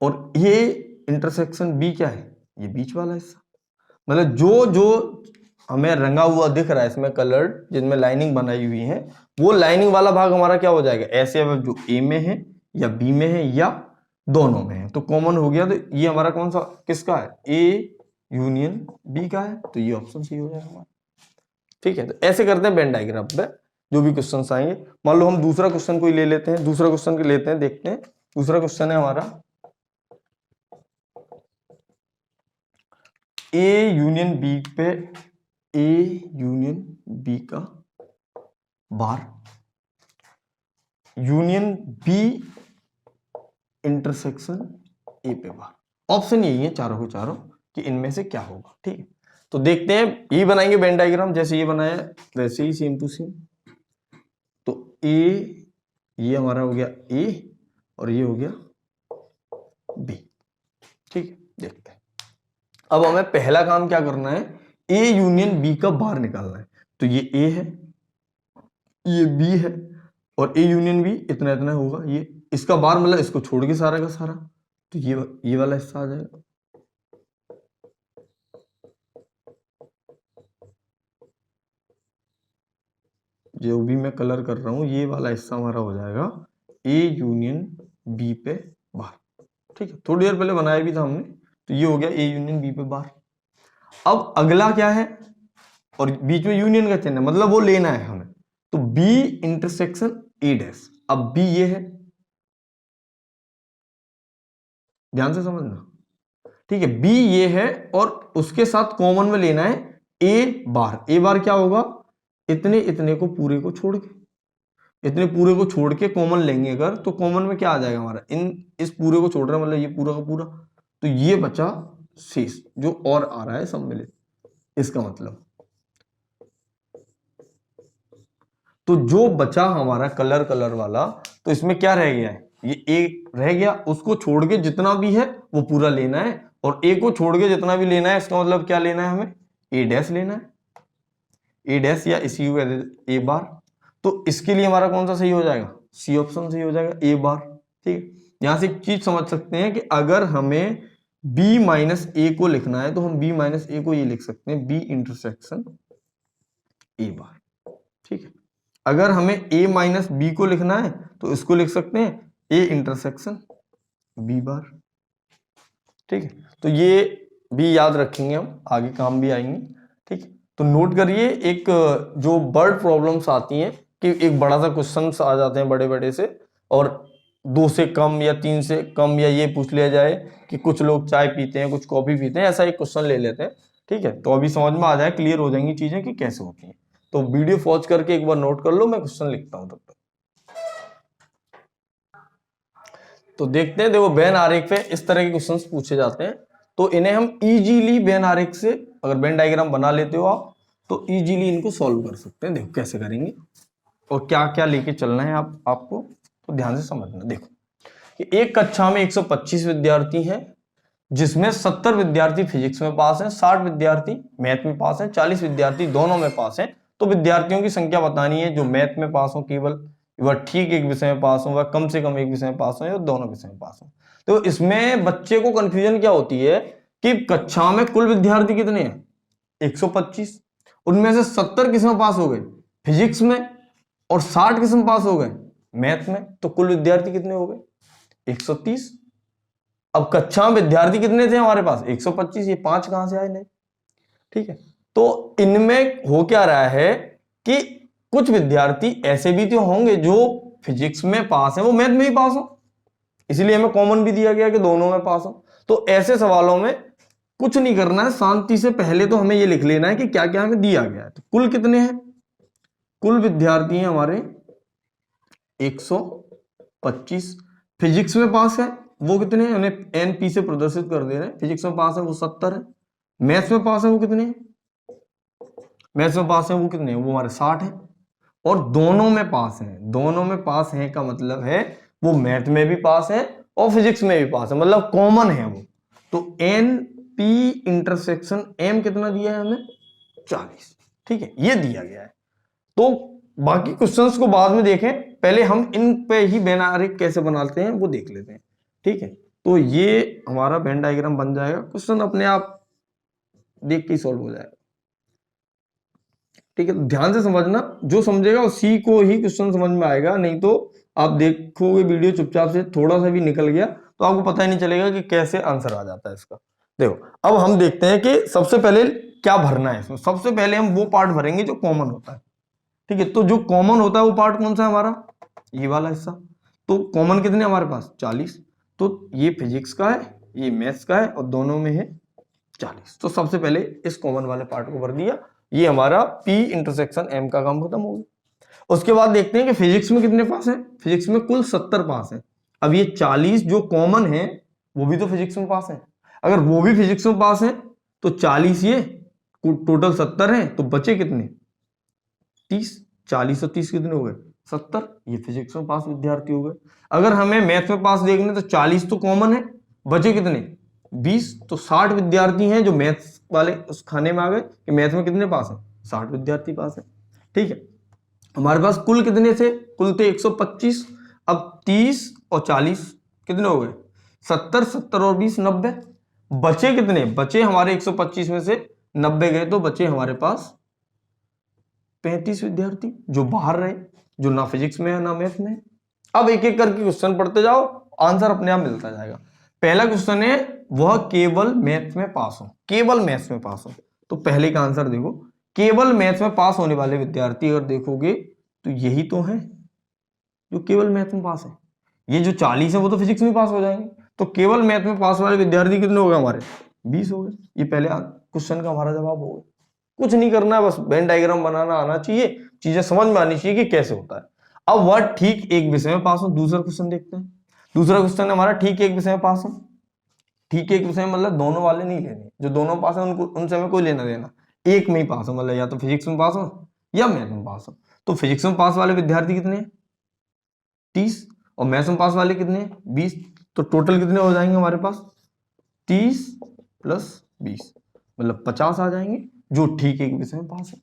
Speaker 1: और ये इंटरसेक्शन बी क्या है, ये बीच वाला हिस्सा। मतलब जो जो हमें रंगा हुआ दिख रहा है इसमें कलर्ड, जिनमें लाइनिंग बनाई हुई है, वो लाइनिंग वाला भाग हमारा क्या हो जाएगा, ऐसे अब जो ए में है या बी में है या दोनों में है, तो कॉमन हो गया। तो ये हमारा कौन सा किसका है, ए यूनियन बी का है, तो ये ऑप्शन सही हो जाएगा हमारा। ठीक है, तो ऐसे करते हैं वेन डायग्राम पे जो भी क्वेश्चन आएंगे। मान लो हम दूसरा क्वेश्चन कोई ले लेते हैं, दूसरा क्वेश्चन लेते हैं, देखते हैं। दूसरा क्वेश्चन है हमारा ए यूनियन बी पे, ए यूनियन बी का बार, यूनियन बी इंटरसेक्शन ए पे बार। ऑप्शन यही है चारों के चारों कि इनमें से क्या होगा। ठीक है, तो देखते हैं, ये बनाएंगे वेन डायग्राम जैसे ये बनाया वैसे ही सेम टू सेम। तो ए, ये हमारा हो गया ए और ये हो गया बी। ठीक है, देखते हैं। अब हमें पहला काम क्या करना है, ए यूनियन बी का बार निकालना है। तो ये ए है, ये बी है, और ए यूनियन बी इतना इतना होगा, ये इसका बार मतलब इसको छोड़ के सारा का सारा, तो ये वाला हिस्सा आ जाएगा। जो भी मैं कलर कर रहा हूं ये वाला हिस्सा हमारा हो जाएगा ए यूनियन बी पे बार। ठीक है, थोड़ी देर पहले बनाया भी था हमने, तो ये हो गया ए यूनियन बी पे बार। अब अगला क्या है, और बीच में यूनियन का चिन्ह है, मतलब वो लेना है हमें। तो बी इंटरसेक्शन ए डैश, अब बी ये है, ध्यान से समझना। ठीक है, बी ये है और उसके साथ कॉमन में लेना है ए बार। ए बार क्या होगा, इतने इतने को पूरे को छोड़ के, इतने पूरे को छोड़ के कॉमन लेंगे अगर, तो कॉमन में क्या आ जाएगा हमारा, इस पूरे को छोड़ रहे हैं मतलब ये पूरा का पूरा, तो ये बचा शेष जो और आ रहा है सम्मिलित, इसका मतलब। तो जो बचा हमारा कलर वाला, तो इसमें क्या रह गया है, ये ए रह गया, उसको छोड़ के जितना भी है वो पूरा लेना है, और ए को छोड़ के जितना भी लेना है, इसका मतलब क्या लेना है हमें, ए डैश लेना है, ए डैश या इसी ए बार। तो इसके लिए हमारा कौन सा सही हो जाएगा, सी ऑप्शन सही हो जाएगा, ए बार। ठीक है, यहां से एक चीज समझ सकते हैं कि अगर हमें बी माइनस ए को लिखना है तो हम बी माइनस ए को ये लिख सकते हैं, बी इंटरसेक्शन ए बार। ठीक है, अगर हमें ए माइनस बी को लिखना है तो इसको लिख सकते हैं ए इंटरसेक्शन बी बार। ठीक है, तो ये भी याद रखेंगे हम, आगे काम भी आएंगे। ठीक है, तो नोट करिए, एक जो बर्ड प्रॉब्लम्स आती हैं कि एक बड़ा सा क्वेश्चन आ जाते हैं बड़े बड़े से, और 2 से कम या 3 से कम, या ये पूछ लिया जाए कि कुछ लोग चाय पीते हैं कुछ कॉफी पीते हैं, ऐसा एक क्वेश्चन ले लेते हैं। ठीक है, तो अभी समझ में आ जाए, क्लियर हो जाएंगी चीजें कि कैसे होती हैं। तो वीडियो पॉज करके एक बार नोट कर लो, मैं क्वेश्चन लिखता हूं तब तक। तो देखते हैं, देखो वेन आरेख पे इस तरह के क्वेश्चंस पूछे जाते हैं, तो इन्हें हम इजीली वेन आरेख से, अगर वेन डायग्राम बना लेते हो आप, तो इजीली इनको सॉल्व कर सकते हैं। देखो कैसे करेंगे और क्या क्या लेके चलना है आपको, तो ध्यान से समझना। देखो कि एक कक्षा में 125 विद्यार्थी हैं, जिसमें 70 विद्यार्थी फिजिक्स में पास हैं, 60 विद्यार्थी मैथ में पास हैं, 40 विद्यार्थी दोनों में पास हैं। तो विद्यार्थियों की संख्या बतानी है जो मैथ में पास हो केवल, वह ठीक एक विषय में पास हो, वह कम से कम एक विषय में पास हो, या दोनों विषय में पास हो। तो इसमें बच्चे को कंफ्यूजन क्या होती है कि कक्षा में कुल विद्यार्थी कितने हैं, 125, उनमें से 70 किस में पास हो गए, फिजिक्स में, और 60 किस में पास हो गए, मैथ में। तो कुल विद्यार्थी कितने हो गए, 130। अब कक्षा में विद्यार्थी कितने थे हमारे पास, 125, ये 5 कहां से आए नहीं। ठीक है, तो इनमें हो क्या रहा है कि कुछ विद्यार्थी ऐसे भी तो होंगे जो फिजिक्स में पास है, वो मैथ में भी पास हो, इसलिए हमें कॉमन भी दिया गया कि दोनों में पास हो। तो ऐसे सवालों में कुछ नहीं करना है, शांति से पहले तो हमें ये लिख लेना है कि क्या क्या हमें दिया गया है। तो कुल कितने हैं, कुल विद्यार्थी हैं हमारे 125। फिजिक्स में पास है वो कितने हैं, उन्हें NP से प्रदर्शित कर दे रहे हैं। फिजिक्स में पास है वो 70 है। मैथ्स में पास है वो कितने हैं, मैथ्स में पास है वो कितने हैं, वो हमारे 60 है। और दोनों में पास हैं, दोनों में पास हैं का मतलब है वो मैथ में भी पास है और फिजिक्स में भी पास है, मतलब कॉमन है वो। तो NP इंटरसेक्शन M कितना दिया है हमें, 40। ठीक है, ये दिया गया है। तो बाकी क्वेश्चंस को बाद में देखें, पहले हम इन पे ही वेन आरेख कैसे बनाते हैं वो देख लेते हैं। ठीक है, तो ये हमारा वेन डायग्राम बन जाएगा, क्वेश्चन अपने आप देख के सॉल्व हो जाएगा। ठीक है, ध्यान से समझना, जो समझेगा उसी को ही क्वेश्चन समझ में आएगा, नहीं तो आप देखोगे वीडियो चुपचाप से थोड़ा सा भी निकल गया तो आपको पता ही नहीं चलेगा कि कैसे आंसर आ जाता है इसका। देखो अब हम देखते हैं कि सबसे पहले क्या भरना है इसमें। सबसे पहले हम वो पार्ट भरेंगे जो कॉमन होता है। ठीक है, तो जो कॉमन होता है वो पार्ट कौन सा है हमारा, ये वाला हिस्सा। तो कॉमन कितने हमारे पास, 40। तो ये फिजिक्स का है, ये मैथ्स का है और दोनों में है 40। तो सबसे पहले इस कॉमन वाले पार्ट को भर दिया, ये हमारा P इंटरसेक्शन M का काम खत्म हो गया। उसके बाद देखते हैं कि फिजिक्स में कितने पास है। फिजिक्स में कुल 70 पास है। अब ये 40 जो कॉमन है वो भी तो फिजिक्स में पास है, अगर वो भी फिजिक्स में पास है तो 40 ये टोटल 70 है, तो बचे कितने 30। 40 और 30 कितने हो गए 70, ये फिजिक्स में पास विद्यार्थी हो गए। अगर हमें मैथ में पास देखने तो 40 तो कॉमन है, बचे कितने 20, तो 60 विद्यार्थी हैं जो मैथ्स वाले उस खाने में आ गए कि मैथ में कितने पास हैं, 60 विद्यार्थी पास है। ठीक है, हमारे पास कुल कितने थे, कुल थे 125। अब 30 और 40 कितने हो गए 70, 70 और 20 90। बचे कितने, बचे हमारे 125 में से 90 गए तो बचे हमारे पास 35 विद्यार्थी जो बाहर रहे, जो ना फिजिक्स में है ना मैथ में है। अब एक एक करके क्वेश्चन पढ़ते जाओ, आंसर अपने आप मिलता जाएगा। पहला क्वेश्चन है वह केवल मैथ में पास हो, केवल मैथ्स में पास हो। तो पहले का आंसर देखो, केवल मैथ्स में पास होने वाले विद्यार्थी अगर देखोगे तो यही तो है जो केवल मैथ में पास है। ये जो 40 है वो तो फिजिक्स में पास हो जाएंगे, तो केवल मैथ में पास वाले विद्यार्थी कितने हो गए हमारे 20 हो गए। ये पहले क्वेश्चन का हमारा जवाब हो गया। कुछ नहीं करना है, बस वेन डायग्राम बनाना आना चाहिए, चीजें समझ में आनी चाहिए कि कैसे होता है। अब वह ठीक एक विषय में पास हो। दूसरा क्वेश्चन देखते हैं। दूसरा क्वेश्चन हमारा ठीक एक विषय में पास हो। ठीक एक विषय में मतलब दोनों वाले नहीं लेने, जो दोनों पास है उनको उनसे हमें कोई लेना देना, एक में ही पास हो, मतलब या तो फिजिक्स में पास हो या मैथ में पास हो। तो फिजिक्स में पास वाले विद्यार्थी कितने हैं 30 और मैथ्स में पास वाले कितने हैं 20। तो टोटल कितने हो जाएंगे हमारे पास 30 प्लस 20 मतलब 50 आ जाएंगे जो ठीक एक विषय में पास है।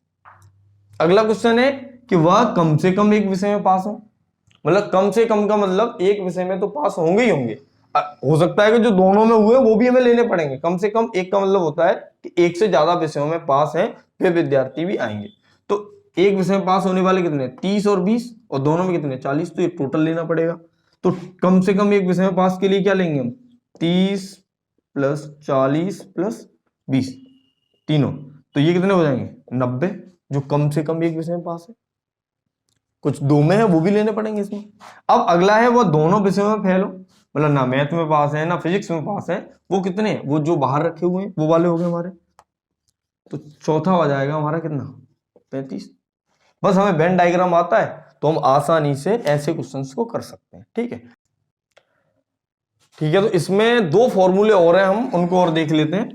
Speaker 1: अगला क्वेश्चन है कि वह कम से कम एक विषय में पास हो। मतलब कम से कम का मतलब एक विषय में तो पास होंगे ही होंगे, हो सकता है कि जो दोनों में हुए वो भी हमें लेने पड़ेंगे। कम से कम एक का मतलब होता है कि एक से ज्यादा विषयों में पास हैं वे विद्यार्थी भी आएंगे। तो एक विषय में पास होने वाले कितने 30 और 20 और दोनों में कितने 40, तो ये टोटल लेना पड़ेगा। तो कम से कम एक विषय में पास के लिए क्या लेंगे हम 30 प्लस 40 प्लस 20 तीनों, तो ये कितने हो जाएंगे 90 जो कम से कम एक विषय में पास है। कुछ दो में है वो भी लेने पड़ेंगे इसमें। अब अगला है वो दोनों विषयों में फेल हो, मतलब ना मैथ में पास है ना फिजिक्स में पास है, वो कितने वो जो बाहर रखे हुए हैं वो वाले हो गए हमारे। तो चौथा हो जाएगा हमारा कितना 35। बस हमें वेन डायग्राम आता है तो हम आसानी से ऐसे क्वेश्चंस को कर सकते हैं। ठीक है, ठीक है, तो इसमें दो फॉर्मूले और हैं, हम उनको और देख लेते हैं।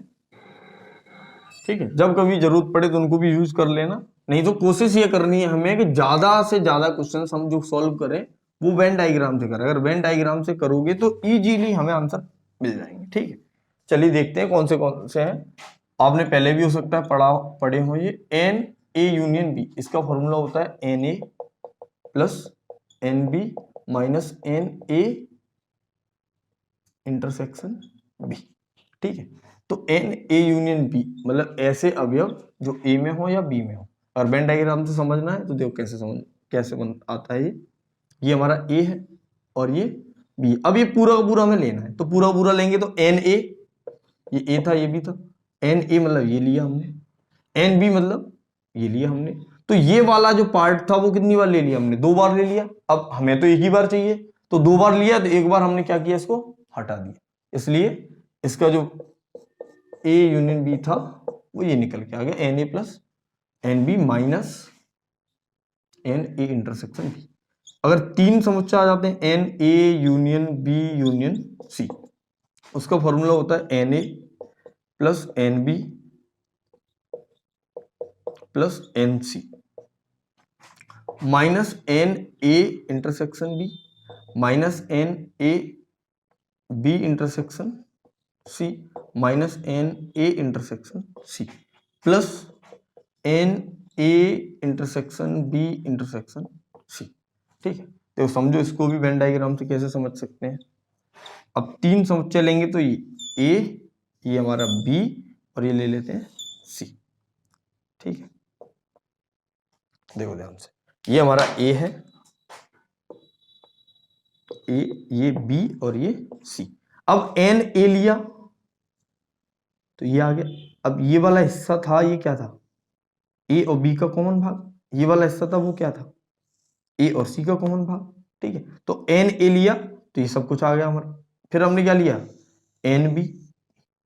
Speaker 1: ठीक है, जब कभी जरूरत पड़े तो उनको भी यूज कर लेना, नहीं तो कोशिश ये करनी है हमें कि ज्यादा से ज्यादा क्वेश्चंस हम जो सॉल्व करें वो वेन डायग्राम से करें। अगर वेन डायग्राम से करोगे तो इजीली हमें आंसर मिल जाएंगे। ठीक है, चलिए देखते हैं कौन से हैं। आपने पहले भी हो सकता है पढ़े हो ये एन ए यूनियन बी, इसका फॉर्मूला होता है n A plus n B minus n A intersection B. ठीक है, तो एन ए यूनियन बी मतलब ऐसे अवयव जो ए में हो या बी में हो। और वेन डायग्राम से समझना है तो देखो कैसे आता है। ये हमारा ए है और ये बी। अब ये पूरा का पूरा हमें लेना है, तो पूरा लेंगे तो एन ए, ये ए था ये बी था, एन ए मतलब ये लिया हमने, एन बी मतलब ये लिया हमने। तो ये वाला जो पार्ट था वो कितनी बार ले लिया हमने 2 बार ले लिया। अब हमें तो एक ही बार चाहिए, तो 2 बार लिया तो एक बार हमने क्या किया इसको हटा दिया, इसलिए इसका जो ए यूनियन बी था वो ये निकल के आ गया n A plus n B minus n A intersection B. अगर 3 समुच्चय आ जाते हैं n A union B union C, उसका फॉर्मूला होता है n A plus n B plus n C minus n A intersection B minus n A B intersection C minus n A intersection C plus n A intersection B intersection C. ठीक है, तो समझो इसको भी Venn diagram से कैसे समझ सकते हैं। अब 3 समुच्चय लेंगे तो ये ए, ये हमारा बी और ये ले लेते हैं सी। ठीक है, देखो ध्यान से, ये हमारा ए है, ए, ये बी और ये सी। अब एन ए लिया तो ये आ गया। अब ये वाला हिस्सा था, ये क्या था, ए और बी का कॉमन भाग। ये वाला हिस्सा था, वो क्या था, ए और सी का कॉमन भाग। ठीक है, तो एन ए लिया तो ये सब कुछ आ गया हमारा। फिर हमने क्या लिया, एन बी,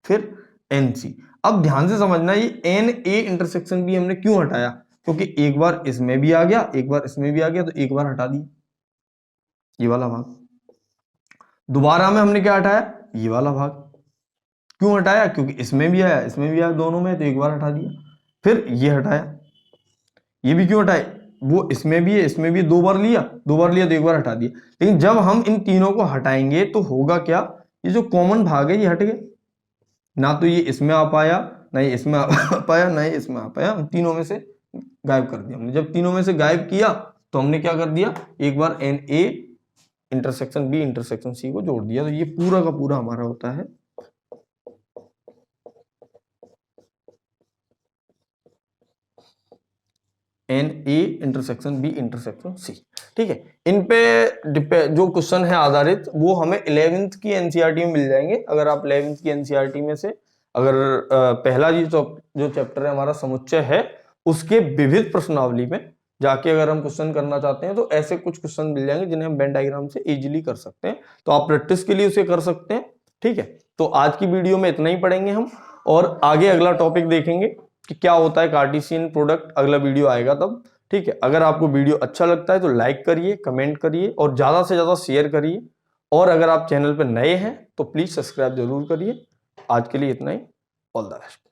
Speaker 1: फिर एन सी। अब ध्यान से समझना, ये एन ए इंटरसेक्शन बी हमने क्यों हटाया, क्योंकि एक बार इसमें भी आ गया, एक बार इसमें भी आ गया, तो एक बार हटा दिया ये वाला भाग। दोबारा में हमने क्या हटाया, ये वाला भाग। क्यों हटाया, क्योंकि इसमें भी आया, इसमें भी आया, दोनों में, तो एक बार हटा दिया। फिर ये हटाया, ये भी क्यों हटाए, वो इसमें भी है, इसमें भी 2 बार लिया, 2 बार लिया तो एक बार हटा दिया। लेकिन जब हम इन तीनों को हटाएंगे तो होगा क्या, ये जो कॉमन भाग है ये हट गया। ना तो ये इसमें आ पाया, ना ये इसमें आ पाया, ना ये इसमें आ पाया, हम तीनों में से गायब कर दिया हमने। जब तीनों में से गायब किया तो हमने क्या कर दिया, एक बार N A intersection B intersection C को जोड़ दिया। तो ये पूरा का पूरा हमारा होता है n A intersection B intersection C. ठीक है, इन पे जो क्वेश्चन है आधारित वो हमें 11th की एनसीईआरटी में मिल जाएंगे। अगर आप 11th की एनसीईआरटी में से अगर पहला जो चैप्टर है हमारा समुच्चय है, उसके विविध प्रश्नावली में जाके अगर हम क्वेश्चन करना चाहते हैं तो ऐसे कुछ क्वेश्चन मिल जाएंगे जिन्हें हम वेन डायग्राम से इजीली कर सकते हैं। तो आप प्रैक्टिस के लिए उसे कर सकते हैं। ठीक है, तो आज की वीडियो में इतना ही पढ़ेंगे हम, और आगे अगला टॉपिक देखेंगे कि क्या होता है कार्टेशियन प्रोडक्ट। अगला वीडियो आएगा तब। ठीक है, अगर आपको वीडियो अच्छा लगता है तो लाइक करिए, कमेंट करिए और ज्यादा से ज्यादा शेयर करिए। और अगर आप चैनल पर नए हैं तो प्लीज सब्सक्राइब जरूर करिए। आज के लिए इतना ही। All the best.